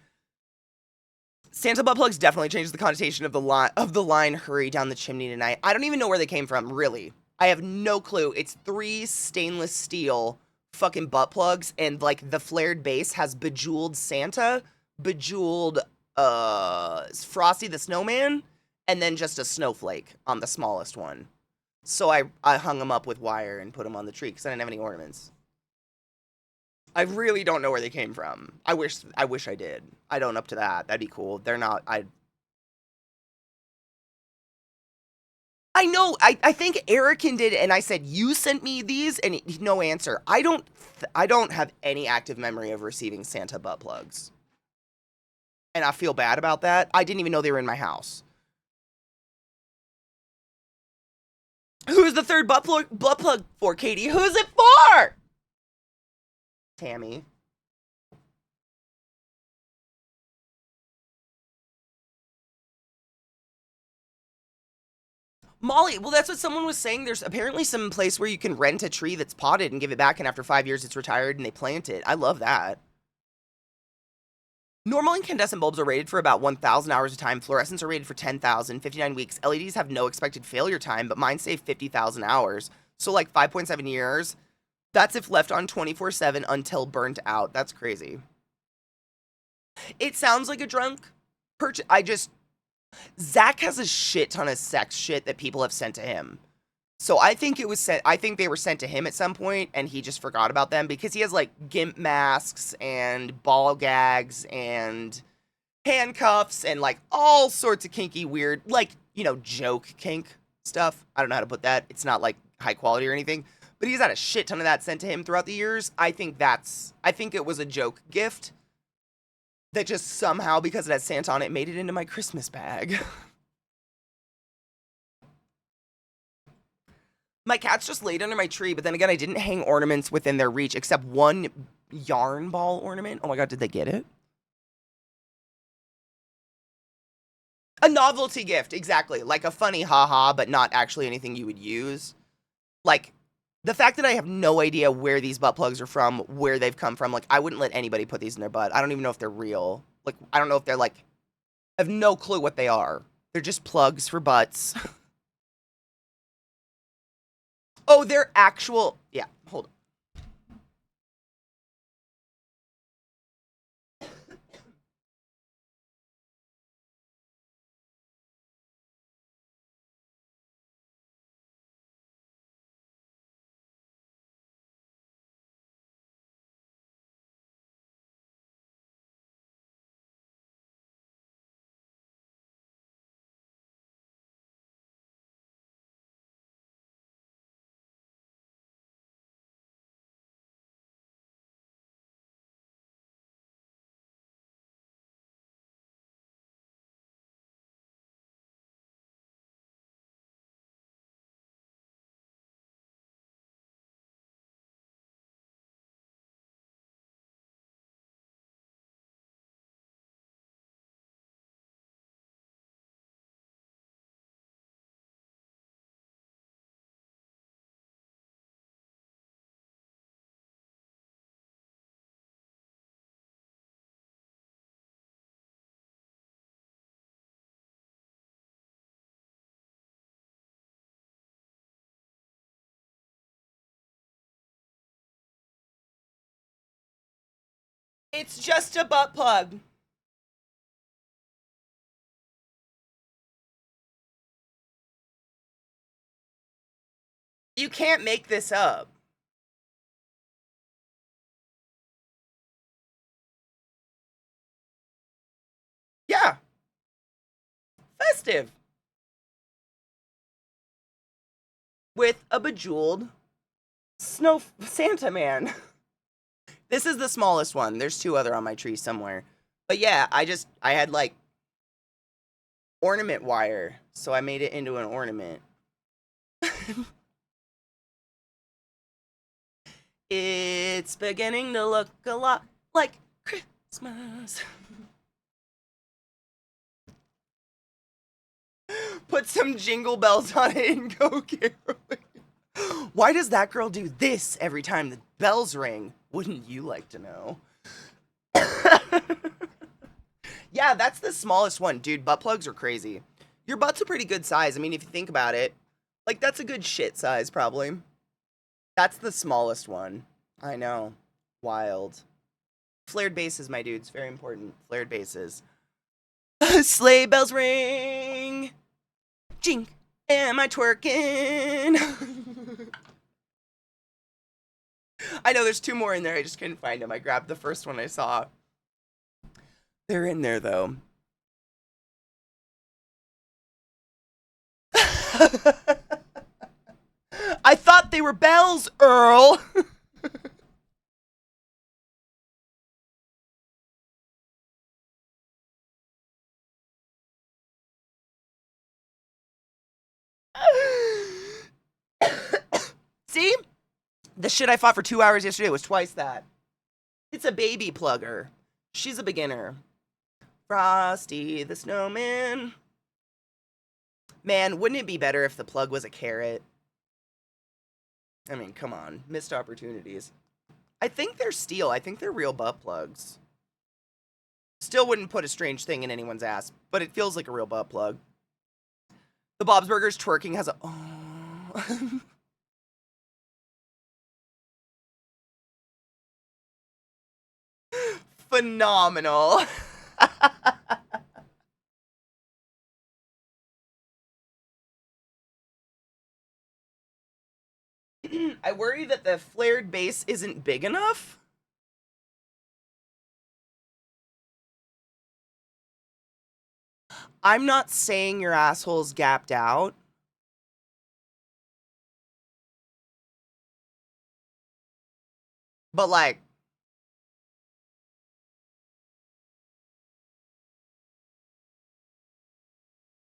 Santa butt plugs definitely changes the connotation of the line hurry down the chimney tonight. I don't even know where they came from, really. I have no clue. It's 3 stainless steel fucking butt plugs, and like the flared base has bejeweled Santa, bejeweled Frosty the Snowman, and then just a snowflake on the smallest one. So I hung them up with wire and put them on the tree because I didn't have any ornaments. I really don't know where they came from. I wish I did. I'd own up to that. That'd be cool. They're not. I know. I think Erican did, and I said you sent me these, and no answer. I don't have any active memory of receiving Santa butt plugs, and I feel bad about that. I didn't even know they were in my house. Who's the third butt plug for, Katie? Who's it for? Tammy. Molly, well, that's what someone was saying. There's apparently some place where you can rent a tree that's potted and give it back, and after 5 years it's retired and they plant it. I love that. Normal incandescent bulbs are rated for about 1,000 hours of time. Fluorescents are rated for 10,000, 59 weeks. LEDs have no expected failure time, but mine say 50,000 hours. So like 5.7 years. That's if left on 24/7 until burnt out. That's crazy. It sounds like a drunk purchase. Zach has a shit ton of sex shit that people have sent to him. So I think it was sent. I think they were sent to him at some point, and he just forgot about them because he has like gimp masks and ball gags and handcuffs and like all sorts of kinky, weird, like joke kink stuff. I don't know how to put that. It's not like high quality or anything, but he's had a shit ton of that sent to him throughout the years. I think it was a joke gift that just somehow, because it has Santa on it, made it into my Christmas bag. My cats just laid under my tree, but then again, I didn't hang ornaments within their reach except one yarn ball ornament. Oh my god, did they get it? A novelty gift, exactly. Like a funny haha, but not actually anything you would use. Like, the fact that I have no idea where these butt plugs are from, where they've come from, like, I wouldn't let anybody put these in their butt. I don't even know if they're real. Like, I don't know if they're, like, I have no clue what they are. They're just plugs for butts. Oh, they're actual, yeah, hold on. It's just a butt plug. You can't make this up. Yeah. Festive. With a bejeweled snow Santa man. This is the smallest one. There's two other on my tree somewhere. But yeah, I had like ornament wire, so I made it into an ornament. It's beginning to look a lot like Christmas. Put some jingle bells on it and go caroling. Why does that girl do this every time the bells ring? Wouldn't you like to know? Yeah, that's the smallest one. Dude, butt plugs are crazy. Your butt's a pretty good size. I mean, if you think about it, like, that's a good shit size, probably. That's the smallest one. I know. Wild. Flared bases, my dudes. Very important. Flared bases. Sleigh bells ring. Jink. Am I twerking? I know there's two more in there. I just couldn't find them. I grabbed the first one I saw. They're in there, though. thought they were bells, Earl. See? The shit I fought for 2 hours yesterday was twice that. It's a baby plugger. She's a beginner. Frosty the Snowman. Man, wouldn't it be better if the plug was a carrot? I mean, come on. Missed opportunities. I think they're steel. I think they're real butt plugs. Still wouldn't put a strange thing in anyone's ass, but it feels like a real butt plug. The Bob's Burgers twerking has a... Oh. Phenomenal. I worry that the flared base isn't big enough. I'm not saying your asshole's gapped out. But like,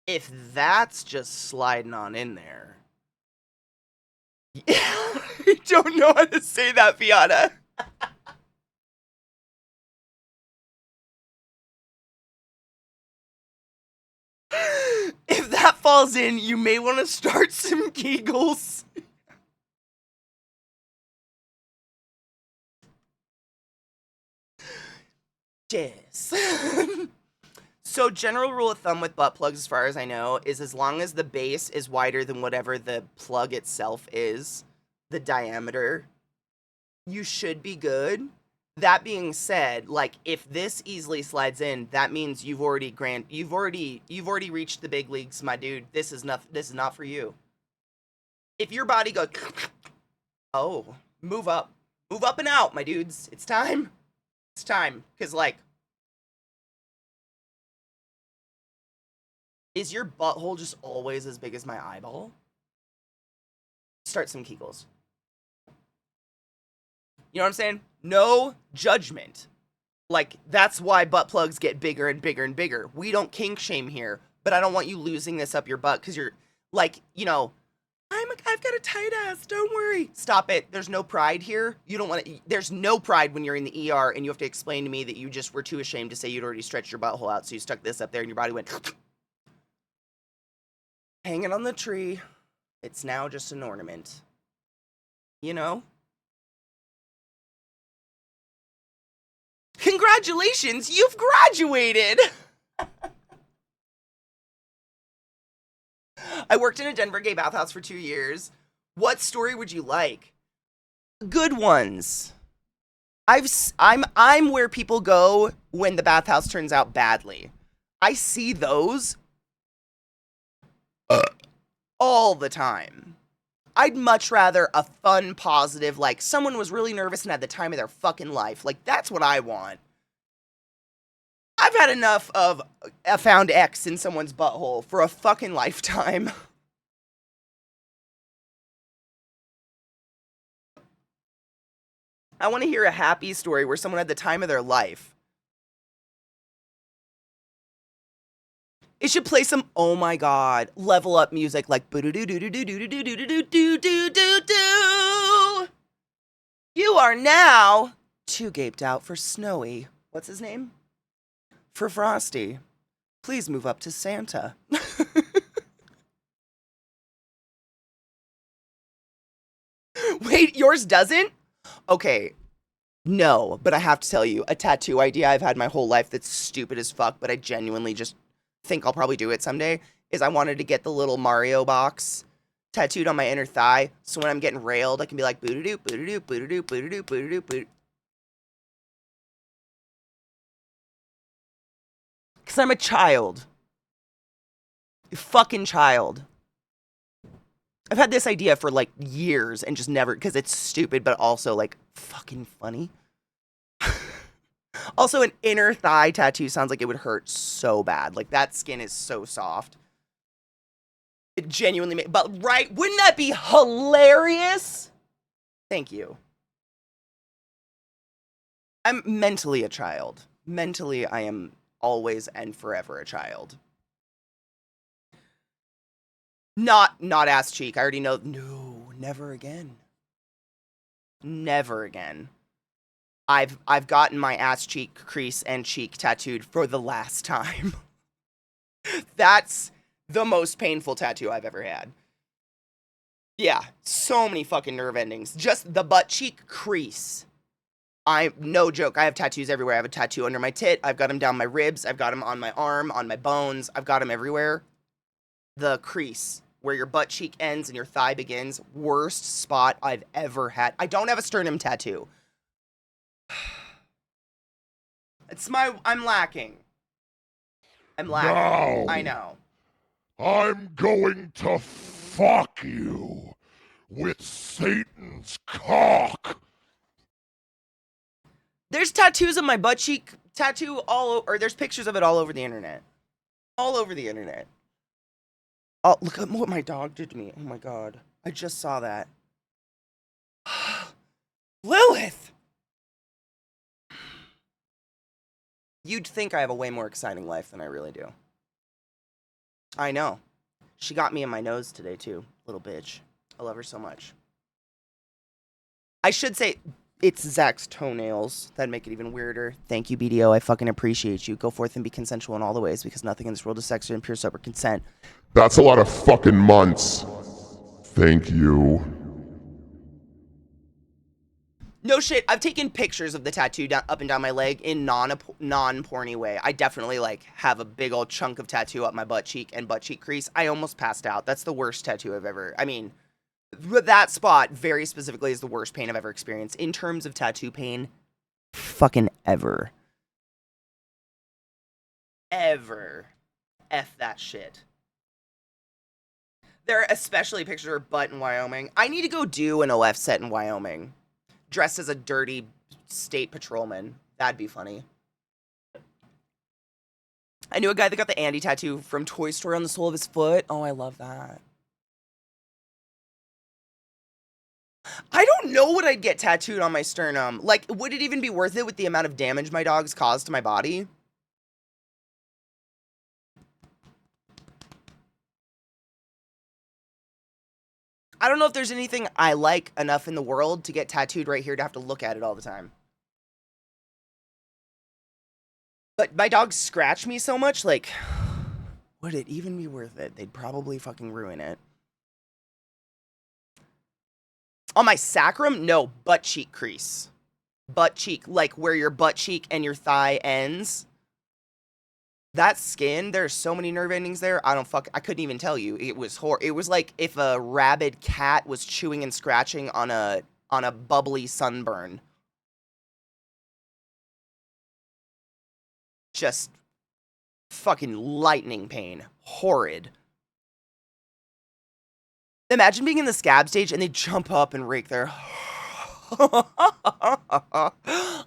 if that's just sliding on in there. I don't know how to say that, Fiona. If that falls in, you may want to start some Kegels. Yes. So general rule of thumb with butt plugs, as far as I know, is as long as the base is wider than whatever the plug itself is, the diameter, you should be good. That being said, like, if this easily slides in, that means you've already reached the big leagues, my dude. This is not for you. If your body goes, oh, move up and out, my dudes. It's time. It's time. Because, like, is your butthole just always as big as my eyeball? Start some Kegels. You know what I'm saying? No judgment. Like, that's why butt plugs get bigger and bigger and bigger. We don't kink shame here, but I don't want you losing this up your butt because you're, like, you know, I've got a tight ass, don't worry. Stop it. There's no pride here. You don't want to, there's no pride when you're in the ER and you have to explain to me that you just were too ashamed to say you'd already stretched your butthole out, so you stuck this up there and your body went hanging on the tree. It's now just an ornament. You know? Congratulations, you've graduated! I worked in a Denver gay bathhouse for 2 years. What story would you like? Good ones. I'm where people go when the bathhouse turns out badly. I see those all the time. I'd much rather a fun, positive, like, someone was really nervous and had the time of their fucking life. Like, that's what I want. I've had enough of a found X in someone's butthole for a fucking lifetime. I want to hear a happy story where someone had the time of their life. It should play some, oh my god, level up music like boo doo doo doo doo doo doo doo doo doo doo doo doo doo. You are now too gaped out for Snowy. What's his name? For Frosty. Please move up to Santa. Wait, yours doesn't? Okay. No, but I have to tell you, a tattoo idea I've had my whole life that's stupid as fuck, but I genuinely just think I'll probably do it someday, is I wanted to get the little Mario box tattooed on my inner thigh, so when I'm getting railed, I can be like, boo-doo-doo, boo-doo-doo, boo-doo-doo, boo-doo-doo, boo-doo-doo, boo-doo. Because I'm a child. A fucking child. I've had this idea for, like, years and just never, because it's stupid, but also, like, fucking funny. Also, an inner thigh tattoo sounds like it would hurt so bad. Like, that skin is so soft. It genuinely made, but right, wouldn't that be hilarious? Thank you. I'm mentally a child. Mentally, I am always and forever a child. Not ass cheek. I already know. No, never again. Never again. I've gotten my ass cheek crease and cheek tattooed for the last time. That's the most painful tattoo I've ever had. Yeah, so many fucking nerve endings. Just the butt cheek crease. No joke, I have tattoos everywhere. I have a tattoo under my tit. I've got them down my ribs. I've got them on my arm, on my bones. I've got them everywhere. The crease, where your butt cheek ends and your thigh begins. Worst spot I've ever had. I don't have a sternum tattoo. I'm lacking. I'm lacking. Now, I know. I'm going to fuck you with Satan's cock. There's tattoos of my butt cheek tattoo or there's pictures of it all over the internet. All over the internet. Oh, look at what my dog did to me. Oh my god. I just saw that. Lilith! You'd think I have a way more exciting life than I really do. I know. She got me in my nose today, too. Little bitch. I love her so much. I should say, it's Zach's toenails. That'd make it even weirder. Thank you, BDO. I fucking appreciate you. Go forth and be consensual in all the ways, because nothing in this world is sexier than pure sober consent. That's a lot of fucking months. Thank you. No shit, I've taken pictures of the tattoo up and down my leg in non-porny way. I definitely, like, have a big old chunk of tattoo up my butt cheek and butt cheek crease. I almost passed out. That's the worst tattoo I've ever... I mean, that spot, very specifically, is the worst pain I've ever experienced. In terms of tattoo pain, fucking ever. Ever. F that shit. There are especially pictures of her butt in Wyoming. I need to go do an OF set in Wyoming. Dressed as a dirty state patrolman. That'd be funny. I knew a guy that got the Andy tattoo from Toy Story on the sole of his foot. Oh, I love that. I don't know what I'd get tattooed on my sternum. Like, would it even be worth it with the amount of damage my dog's caused to my body? I don't know if there's anything I like enough in the world to get tattooed right here to have to look at it all the time. But my dogs scratch me so much, like, would it even be worth it? They'd probably fucking ruin it. On my sacrum? No, butt cheek crease. Butt cheek, like where your butt cheek and your thigh ends. That skin, there's so many nerve endings there. I couldn't even tell you. It was it was like if a rabid cat was chewing and scratching on a bubbly sunburn. Just fucking lightning pain. Horrid. Imagine being in the scab stage and they jump up and rake their...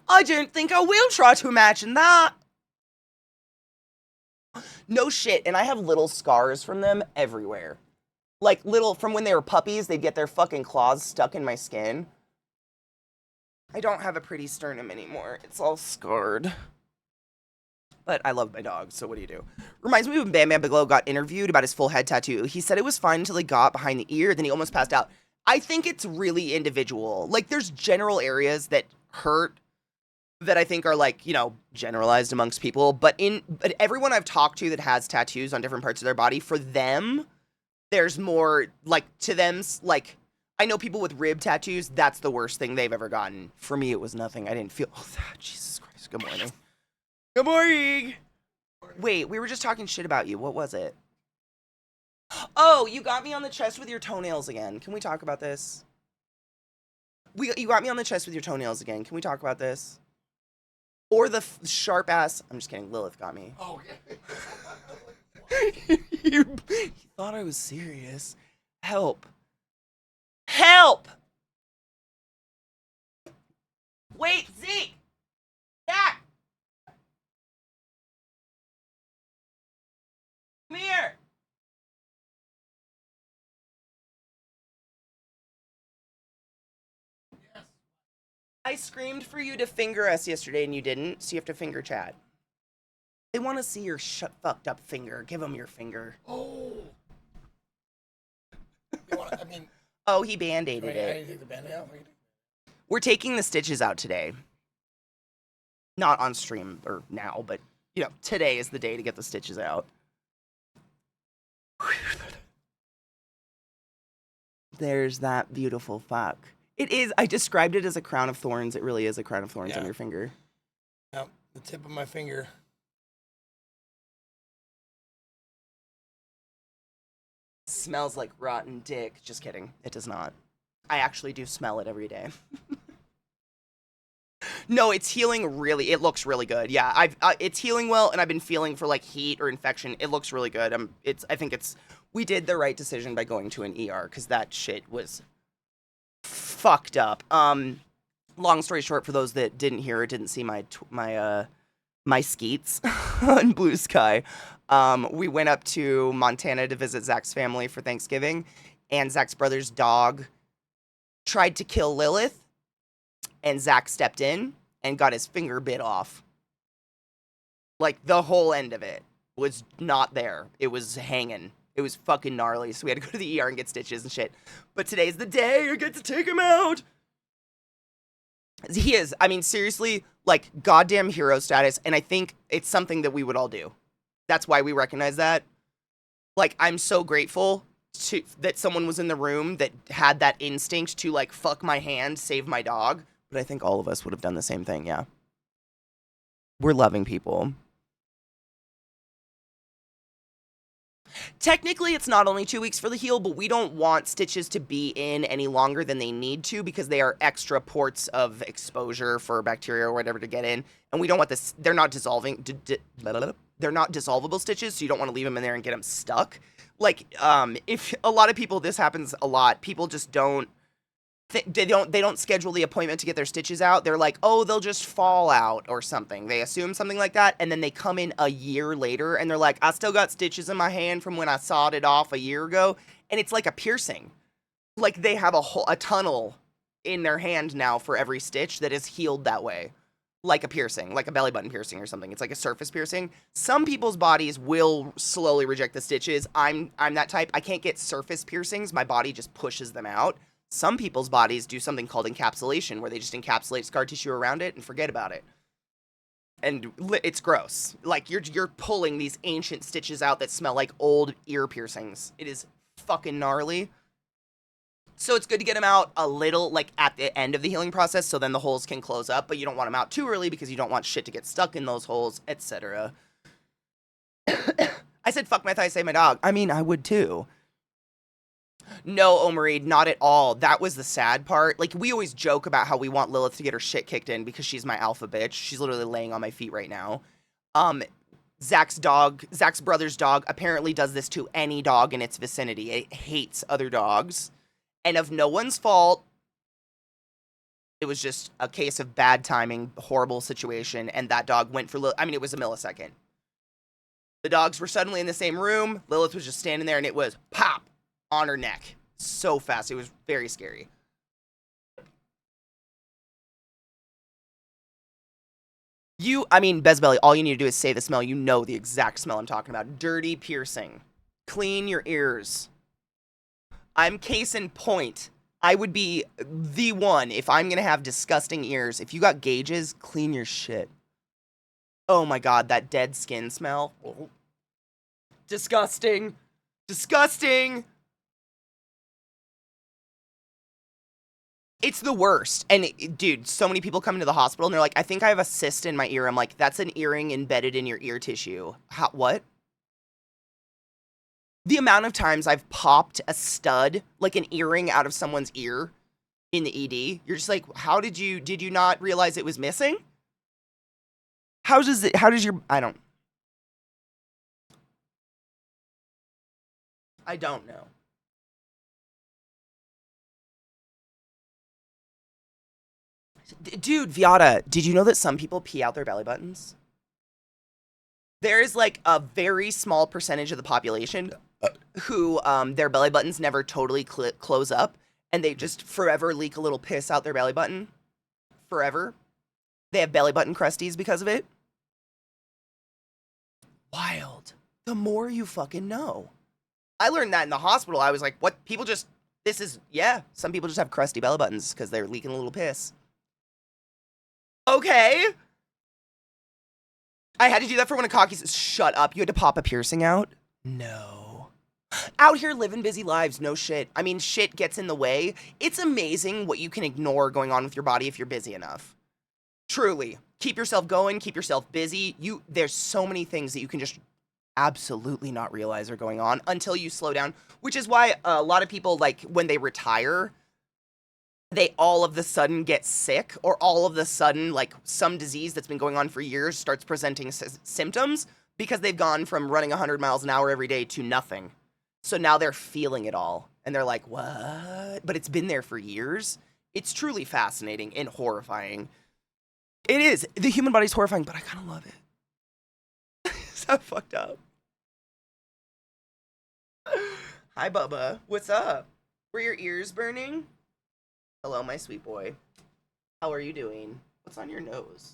I don't think I will try to imagine that. No shit, and I have little scars from them everywhere. Like, from when they were puppies, they'd get their fucking claws stuck in my skin. I don't have a pretty sternum anymore. It's all scarred. But I love my dog, so what do you do? Reminds me of when Bam Bam Bigelow got interviewed about his full head tattoo. He said it was fine until he got behind the ear, then he almost passed out. I think it's really individual. Like, there's general areas that hurt that I think are, like, you know, generalized amongst people. But everyone I've talked to that has tattoos on different parts of their body, for them, there's more, like, to them, like, I know people with rib tattoos, that's the worst thing they've ever gotten. For me, it was nothing. I didn't feel, oh, Jesus Christ. Good morning. Good morning. Wait, we were just talking shit about you. What was it? Oh, you got me on the chest with your toenails again. Can we talk about this? You got me on the chest with your toenails again. Can we talk about this? Or the sharp ass. I'm just kidding. Lilith got me. Oh, You thought I was serious. Help. Help! Wait, Zeke! Zach! Come here! I screamed for you to finger us yesterday and you didn't, so you have to finger chat. They want to see your fucked up finger. Give them your finger. Oh. You want? I mean. Oh, he band-aided I it. need to take the band-aid out. We're taking the stitches out today. Not on stream or now, but you know, today is the day to get the stitches out. There's that beautiful fuck. It is. I described it as a crown of thorns. It really is a crown of thorns on your finger. Yep, the tip of my finger. Smells like rotten dick. Just kidding. It does not. I actually do smell it every day. No, it's healing really. It looks really good. Yeah, it's healing well, and I've been feeling for like heat or infection. It looks really good. I think we did the right decision by going to an ER because that shit was fucked up. Long story short, for those that didn't hear or didn't see my skeets on Blue Sky, we went up to Montana to visit Zach's family for Thanksgiving, and Zach's brother's dog tried to kill Lilith, and Zach stepped in and got his finger bit off. Like, the whole end of it was not there. It was hanging. It was fucking gnarly, so we had to go to the ER and get stitches and shit. But today's the day I get to take him out. He is, I mean, seriously, like, goddamn hero status, and I think it's something that we would all do. That's why we recognize that. Like, I'm so grateful that someone was in the room that had that instinct to, like, fuck my hand, save my dog. But I think all of us would have done the same thing, yeah. We're loving people. Technically, it's not only 2 weeks for the heal, but we don't want stitches to be in any longer than they need to because they are extra ports of exposure for bacteria or whatever to get in. And we don't want this, they're not dissolving, they're not dissolvable stitches, so you don't want to leave them in there and get them stuck. Like, if a lot of people, this happens a lot, people just don't, they don't schedule the appointment to get their stitches out. They're like, oh, they'll just fall out or something. They assume something like that, and then they come in a year later, and they're like, I still got stitches in my hand from when I sawed it off a year ago, and it's like a piercing. Like, they have a tunnel in their hand now for every stitch that is healed that way. Like a piercing, like a belly button piercing or something. It's like a surface piercing. Some people's bodies will slowly reject the stitches. I'm that type. I can't get surface piercings. My body just pushes them out. Some people's bodies do something called encapsulation, where they just encapsulate scar tissue around it and forget about it. And it's gross. Like, you're pulling these ancient stitches out that smell like old ear piercings. It is fucking gnarly. So it's good to get them out a little, like, at the end of the healing process, so then the holes can close up, but you don't want them out too early because you don't want shit to get stuck in those holes, etc. I said, fuck my thigh, save my dog. I mean, I would too. No, Omareed, not at all. That was the sad part. Like, we always joke about how we want Lilith to get her shit kicked in because she's my alpha bitch. She's literally laying on my feet right now. Zach's brother's dog apparently does this to any dog in its vicinity. It hates other dogs. And of no one's fault. It was just a case of bad timing, horrible situation, and that dog went for Lilith. I mean, it was a millisecond. The dogs were suddenly in the same room. Lilith was just standing there, and it was pop on her neck. So fast. It was very scary. I mean, Bezbelly, all you need to do is say the smell. You know the exact smell I'm talking about. Dirty piercing. Clean your ears. I'm case in point. I would be the one if I'm going to have disgusting ears. If you got gauges, clean your shit. Oh my god, that dead skin smell. Oh. Disgusting. Disgusting. It's the worst. And dude, so many people come into the hospital and they're like, I think I have a cyst in my ear. I'm like, that's an earring embedded in your ear tissue. What? The amount of times I've popped a stud, like an earring out of someone's ear in the ED, you're just like, did you not realize it was missing? I don't know. Dude, Viata, did you know that some people pee out their belly buttons? There is like a very small percentage of the population who their belly buttons never totally close up, and they just forever leak a little piss out their belly button. forever. They have belly button crusties because of it. Wild. The more you fucking know. I learned that in the hospital. I was like, what? People just, some people just have crusty belly buttons because they're leaking a little piss. Okay. I had to do that for one of Cocky's. Shut up. You had to pop a piercing out? No. Out here living busy lives, no shit. I mean, shit gets in the way. It's amazing what you can ignore going on with your body if you're busy enough. Truly. Keep yourself going, keep yourself busy. There's so many things that you can just absolutely not realize are going on until you slow down, which is why a lot of people, like, when they retire, they all of the sudden get sick, or all of the sudden, like, some disease that's been going on for years starts presenting symptoms because they've gone from running 100 miles an hour every day to nothing. So now they're feeling it all, and they're like, what? But it's been there for years. It's truly fascinating and horrifying. It is. The human body's horrifying, but I kind of love it. It's so fucked up. Hi, Bubba. What's up? Were your ears burning? Hello, my sweet boy. How are you doing? What's on your nose?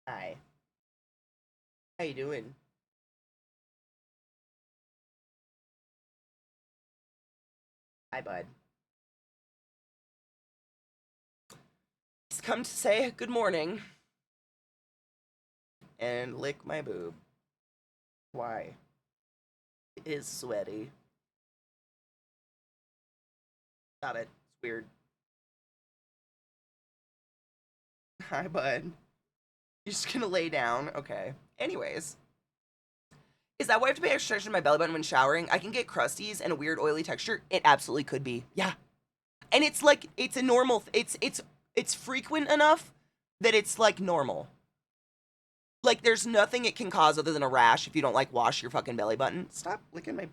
Hi. How you doing? Hi, bud. He's come to say good morning. And lick my boob. Why? It is sweaty. Stop it. It's weird. Hi, bud. You're just gonna lay down? Okay. Anyways. Is that why I have to pay extra attention to my belly button when showering? I can get crusties and a weird oily texture. It absolutely could be. Yeah. And it's like, it's a normal, it's frequent enough that it's like normal. Like, there's nothing it can cause other than a rash if you don't, like, wash your fucking belly button. Stop licking my...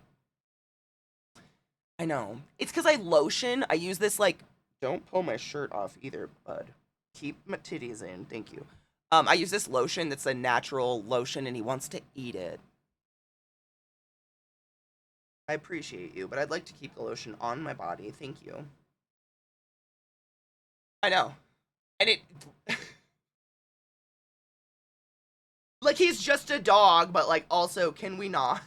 I know. It's because I lotion. I use this, like... Don't pull my shirt off either, bud. Keep my titties in. Thank you. I use this lotion that's a natural lotion, and he wants to eat it. I appreciate you, but I'd like to keep the lotion on my body. Thank you. I know. And it... Like, he's just a dog, but, like, also, can we not?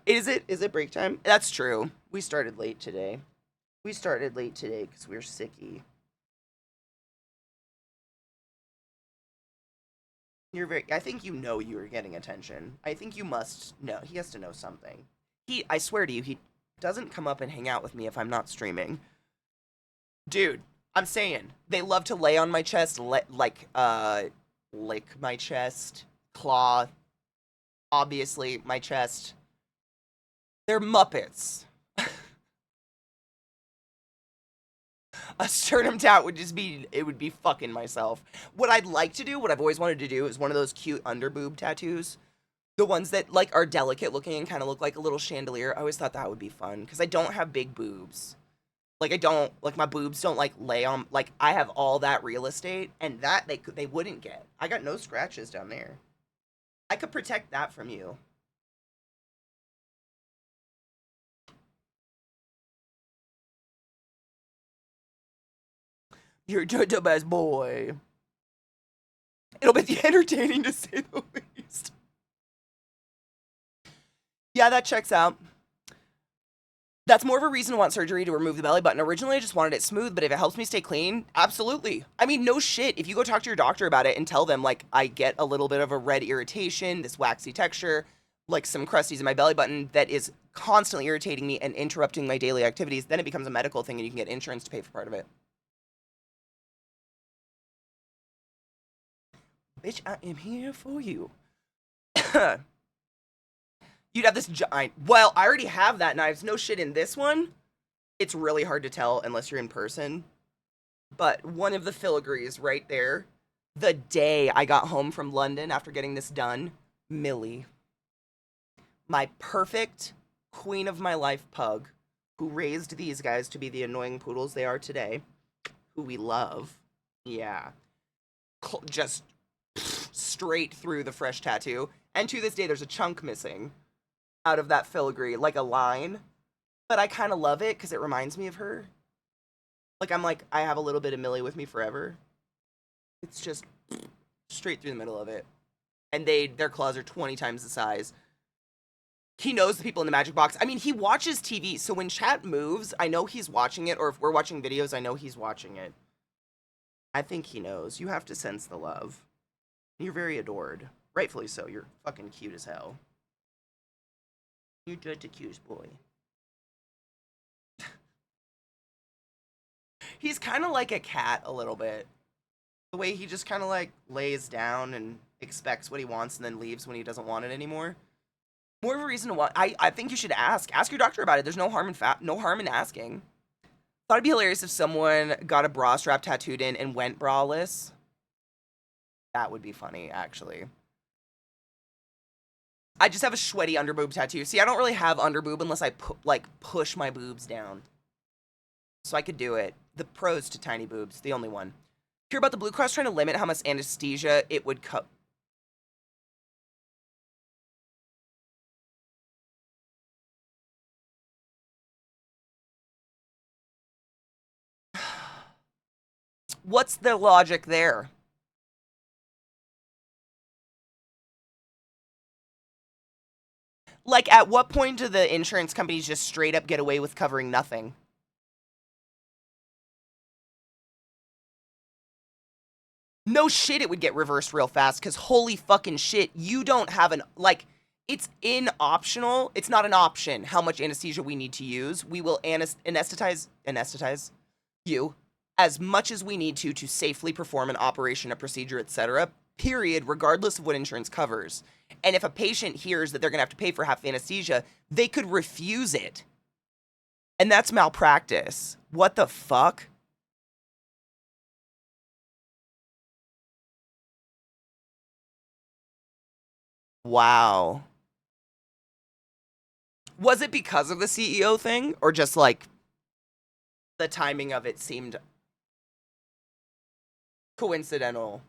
Is it break time? That's true. We started late today. We started late today because we were sicky. I think you know you were getting attention. I think you must know. He has to know something. I swear to you, he doesn't come up and hang out with me if I'm not streaming. Dude, I'm saying, they love to lay on my chest, lick my chest, claw, obviously, my chest. They're Muppets. A sternum tout would just be, it would be fucking myself. What I'd like to do, what I've always wanted to do, is one of those cute underboob tattoos. The ones that, like, are delicate looking and kind of look like a little chandelier. I always thought that would be fun, because I don't have big boobs. Like, my boobs don't, like, lay on, like, I have all that real estate, and that they wouldn't get. I got no scratches down there. I could protect that from you. You're the best boy. It'll be entertaining to say the least. Yeah, that checks out. That's more of a reason to want surgery to remove the belly button. Originally, I just wanted it smooth, but if it helps me stay clean, absolutely. I mean, no shit. If you go talk to your doctor about it and tell them, like, I get a little bit of a red irritation, this waxy texture, like some crusties in my belly button that is constantly irritating me and interrupting my daily activities, then it becomes a medical thing and you can get insurance to pay for part of it. Bitch, I am here for you. You'd have this giant... Well, I already have that knives. No shit in this one. It's really hard to tell unless you're in person. But one of the filigrees right there, the day I got home from London after getting this done, Millie, my perfect queen of my life pug, who raised these guys to be the annoying poodles they are today, who we love, yeah, just straight through the fresh tattoo. And to this day, there's a chunk missing. out of that filigree, like a line. But I kind of love it because it reminds me of her. Like, I'm like, I have a little bit of Millie with me forever. It's just straight through the middle of it. And their claws are 20 times the size. He knows the people in the magic box. I mean, he watches TV, so when chat moves, I know he's watching it, or if we're watching videos, I know he's watching it. I think he knows. You have to sense the love. You're very adored. Rightfully so. You're fucking cute as hell. You're just the cutest boy. He's kind of like a cat a little bit. The way he just kind of like lays down and expects what he wants and then leaves when he doesn't want it anymore. More of a reason to want. I think you should ask. Ask your doctor about it. There's no harm in asking. Thought it'd be hilarious if someone got a bra strap tattooed in and went braless. That would be funny, actually. I just have a sweaty underboob tattoo. See, I don't really have underboob unless I push my boobs down. So I could do it. The pros to tiny boobs, the only one. Hear about the Blue Cross trying to limit how much anesthesia it would cut. What's the logic there? Like, at what point do the insurance companies just straight up get away with covering nothing? No shit, it would get reversed real fast, because holy fucking shit, you don't have an, like, it's optional. It's not an option how much anesthesia we need to use. We will anesthetize you as much as we need to safely perform an operation, a procedure, etc., period, regardless of what insurance covers. And if a patient hears that they're going to have to pay for half the anesthesia, they could refuse it. And that's malpractice. What the fuck? Wow. Was it because of the CEO thing, or just like the timing of it seemed coincidental?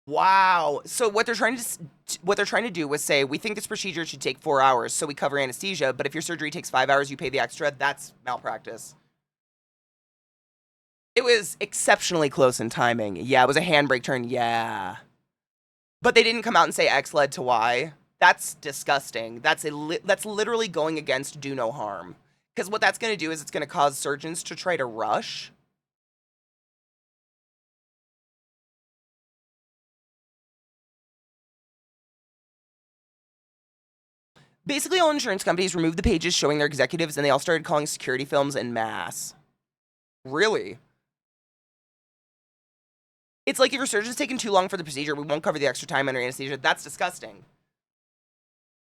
Wow. So what they're trying to do was say, we think this procedure should take 4 hours, so we cover anesthesia, but if your surgery takes 5 hours, you pay the extra. That's malpractice. It was exceptionally close in timing. Yeah, it was a handbrake turn. Yeah. But they didn't come out and say X led to Y. That's disgusting. That's literally going against do no harm. Because what that's going to do is it's going to cause surgeons to try to rush. Basically, all insurance companies removed the pages showing their executives, and they all started calling security films en masse. Really? It's like if your surgeon's taking too long for the procedure, we won't cover the extra time under anesthesia. That's disgusting.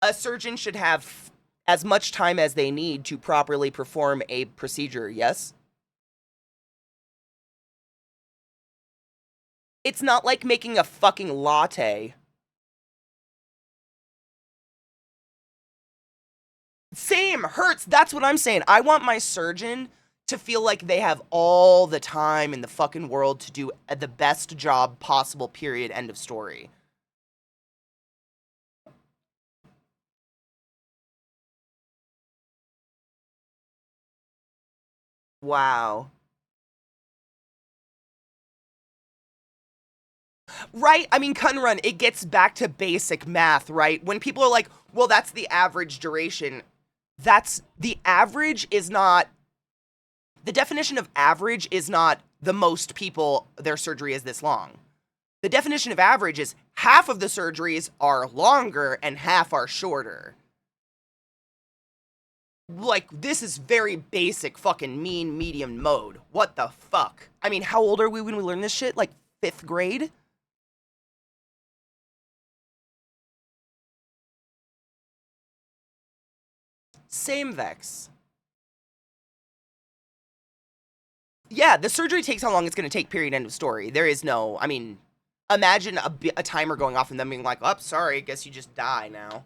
A surgeon should have as much time as they need to properly perform a procedure, yes? It's not like making a fucking latte. Same, hurts. That's what I'm saying. I want my surgeon to feel like they have all the time in the fucking world to do the best job possible, period, end of story. Wow. Right? I mean, cut and run, it gets back to basic math, right? When people are like, well, that's the average duration. That's the average is not, the definition of average is not the most people, their surgery is this long. The definition of average is half of the surgeries are longer and half are shorter. Like, this is very basic fucking mean medium mode. What the fuck? I mean, how old are we when we learn this shit? Like, 5th grade? Same Vex. Yeah, the surgery takes how long it's going to take, period, end of story. There is no, I mean, imagine a timer going off and them being like, oh, sorry, I guess you just die now.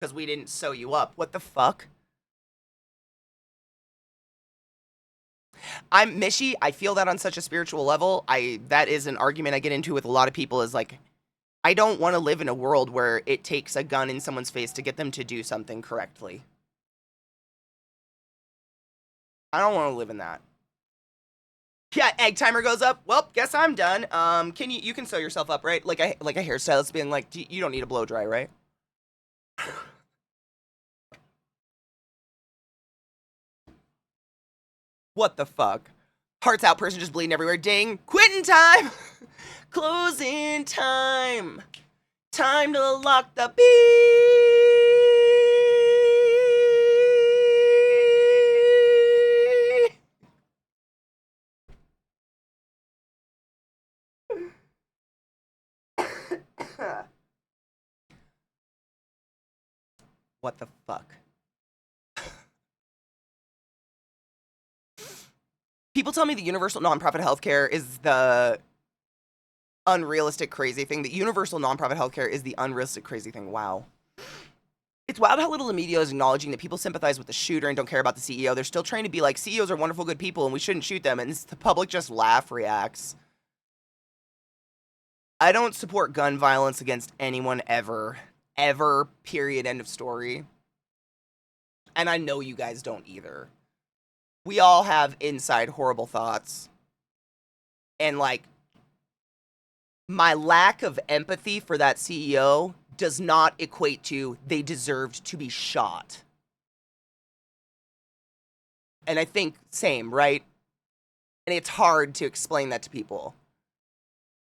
Because we didn't sew you up. What the fuck? I'm Mishy. I feel that on such a spiritual level. That is an argument I get into with a lot of people is like, I don't want to live in a world where it takes a gun in someone's face to get them to do something correctly. I don't want to live in that. Yeah, egg timer goes up. Well, guess I'm done. You can sew yourself up, right? Like a hairstylist being like, you don't need a blow dry, right? What the fuck? Hearts out, person just bleeding everywhere. Ding. Quitting time. Closing time. Time to lock the bee. What the fuck? People tell me the universal nonprofit healthcare is the unrealistic crazy thing. The universal nonprofit healthcare is the unrealistic crazy thing. Wow. It's wild how little the media is acknowledging that people sympathize with the shooter and don't care about the CEO. They're still trying to be like, CEOs are wonderful, good people, and we shouldn't shoot them. And the public just reacts. I don't support gun violence against anyone ever. Ever. Period. End of story. And I know you guys don't either. We all have inside horrible thoughts. And like, my lack of empathy for that CEO does not equate to they deserved to be shot. And I think same, right? And it's hard to explain that to people.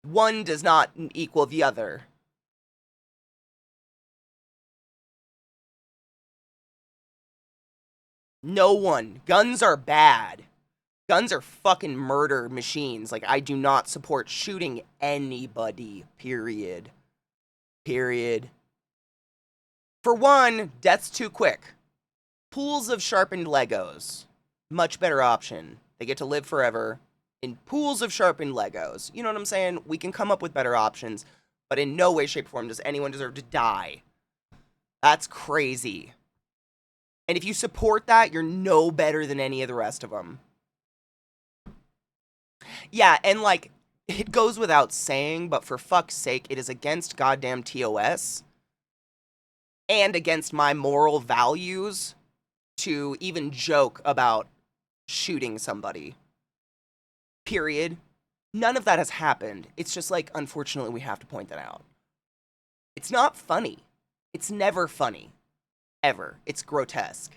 One does not equal the other. No one. Guns are bad. Guns are fucking murder machines. Like, I do not support shooting anybody. Period. Period. For one, death's too quick. Pools of sharpened Legos. Much better option. They get to live forever in pools of sharpened Legos. You know what I'm saying? We can come up with better options, but in no way, shape, or form does anyone deserve to die. That's crazy. And if you support that, you're no better than any of the rest of them. Yeah, and like, it goes without saying, but for fuck's sake, it is against goddamn TOS and against my moral values to even joke about shooting somebody. Period. None of that has happened. It's just like, unfortunately, we have to point that out. It's not funny. It's never funny. Ever. It's grotesque.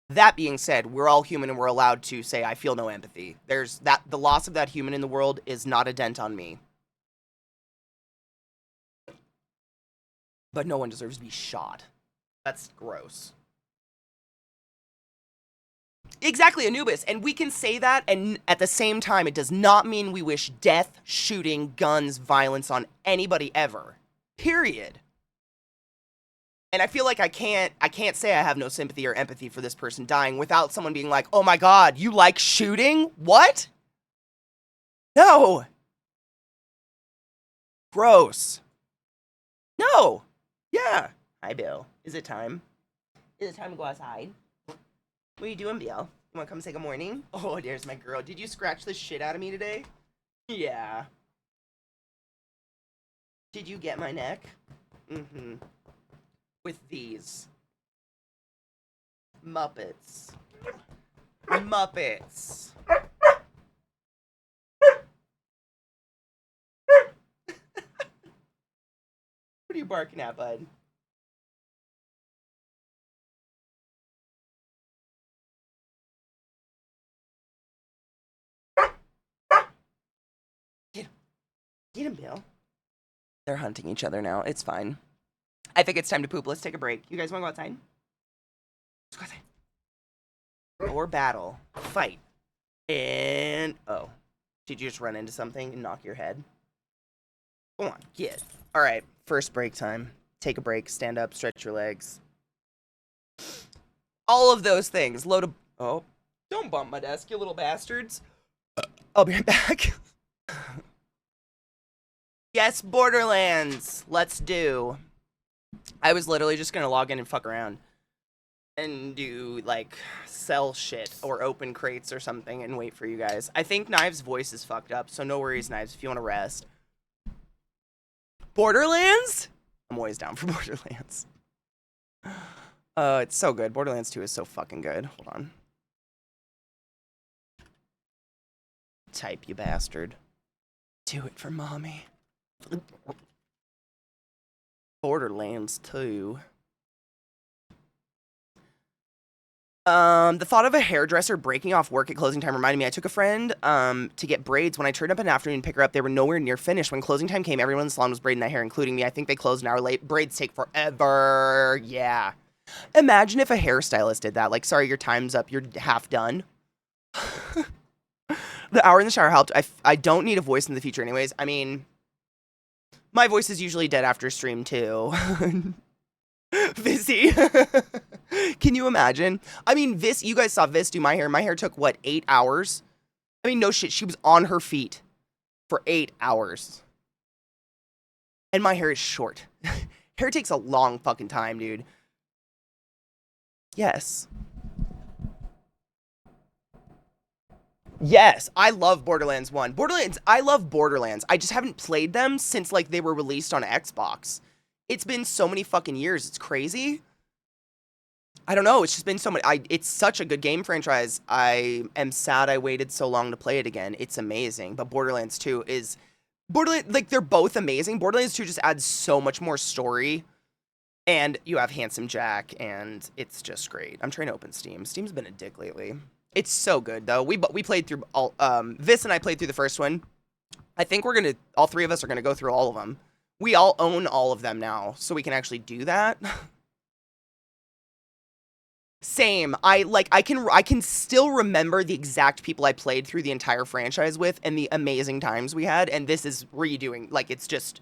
That being said, we're all human and we're allowed to say, I feel no empathy. There's that, the loss of that human in the world is not a dent on me. But no one deserves to be shot. That's gross. Exactly, Anubis. And we can say that, and at the same time, it does not mean we wish death, shooting, guns, violence on anybody ever. Period. And I feel like I can't say I have no sympathy or empathy for this person dying without someone being like, oh my god, you like shooting? What? No. Gross. No. Yeah. Hi, Bill. Is it time? Is it time to go outside? What are you doing, Bill? You want to come say good morning? Oh, there's my girl. Did you scratch the shit out of me today? Yeah. Did you get my neck? Mm-hmm. With these. Muppets. Muppets. What are you barking at, bud? Get him. Get him, Bill. They're hunting each other now. It's fine. I think it's time to poop. Let's take a break. You guys want to go outside? Let's go outside. Or battle. Fight. And... oh. Did you just run into something and knock your head? Come on, get. Alright, first break time. Take a break, stand up, stretch your legs. All of those things. Load of... oh. Don't bump my desk, you little bastards. I'll be right back. Yes, Borderlands. Let's do... I was literally just gonna log in and fuck around. and do like sell shit or open crates or something and wait for you guys. I think Knives' voice is fucked up, so no worries, Knives, if you want to rest. Borderlands? I'm always down for Borderlands. It's so good. Borderlands 2 is so fucking good. Hold on. Type, you bastard. Do it for mommy. Borderlands 2. The thought of a hairdresser breaking off work at closing time reminded me I took a friend to get braids. When I turned up in the afternoon to pick her up, they were nowhere near finished. When closing time came, everyone in the salon was braiding that hair, including me. I think they closed an hour late. Braids take forever. Yeah. Imagine if a hairstylist did that. Like, sorry, your time's up. You're half done. The hour in the shower helped. I don't need a voice in the future anyways. I mean, my voice is usually dead after stream too. Vissy. Can you imagine? I mean, you guys saw Viss do my hair. My hair took, what, 8 hours? I mean, no shit. She was on her feet for 8 hours. And my hair is short. Hair takes a long fucking time, dude. Yes. Yes, I love Borderlands 1. I love Borderlands. I just haven't played them since, like, they were released on Xbox. It's been so many fucking years. It's crazy. I don't know. It's just been so many. It's such a good game franchise. I am sad I waited so long to play it again. It's amazing. But Borderlands 2 is... like, they're both amazing. Borderlands 2 just adds so much more story. And you have Handsome Jack, and it's just great. I'm trying to open Steam. Steam's been a dick lately. It's so good, though. We played through all... Viss and I played through the first one. I think we're going to... All three of us are going to go through all of them. We all own all of them now, so we can actually do that. Same. I can still remember the exact people I played through the entire franchise with and the amazing times we had, and this is redoing, like, it's just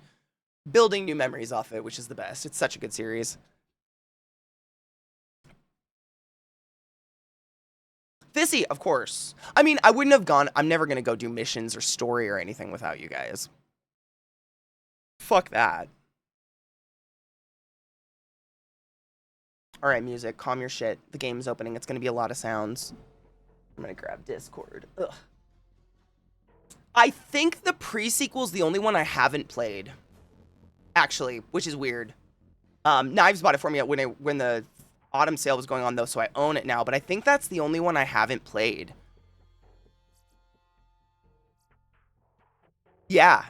building new memories off it, which is the best. It's such a good series. Vissy, of course. I mean, I wouldn't have gone... I'm never going to go do missions or story or anything without you guys. Fuck that. Alright, music, calm your shit. The game's opening. It's gonna be a lot of sounds. I'm gonna grab Discord. Ugh. I think the pre-sequel's the only one I haven't played. Actually, which is weird. Knives bought it for me when the autumn sale was going on, though, so I own it now. But I think that's the only one I haven't played. Yeah.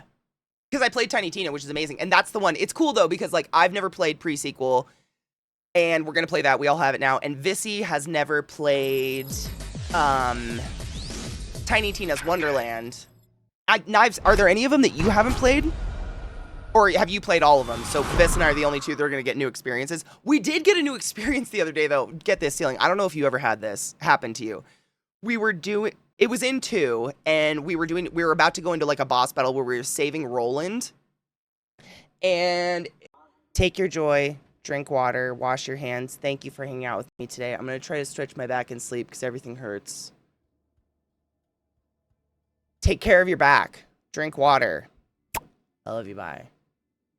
Because I played Tiny Tina, which is amazing. And that's the one. It's cool, though, because, like, I've never played pre-sequel. And we're going to play that. We all have it now. And Vissy has never played Tiny Tina's Wonderland. Knives, are there any of them that you haven't played? Or have you played all of them? So Viss and I are the only two that are going to get new experiences. We did get a new experience the other day, though. Get this, Ceiling. I don't know if you ever had this happen to you. We were doing... It was in 2, and we were about to go into, like, a boss battle where we were saving Roland. And take your joy, drink water, wash your hands. Thank you for hanging out with me today. I'm going to try to stretch my back and sleep because everything hurts. Take care of your back. Drink water. I love you. Bye.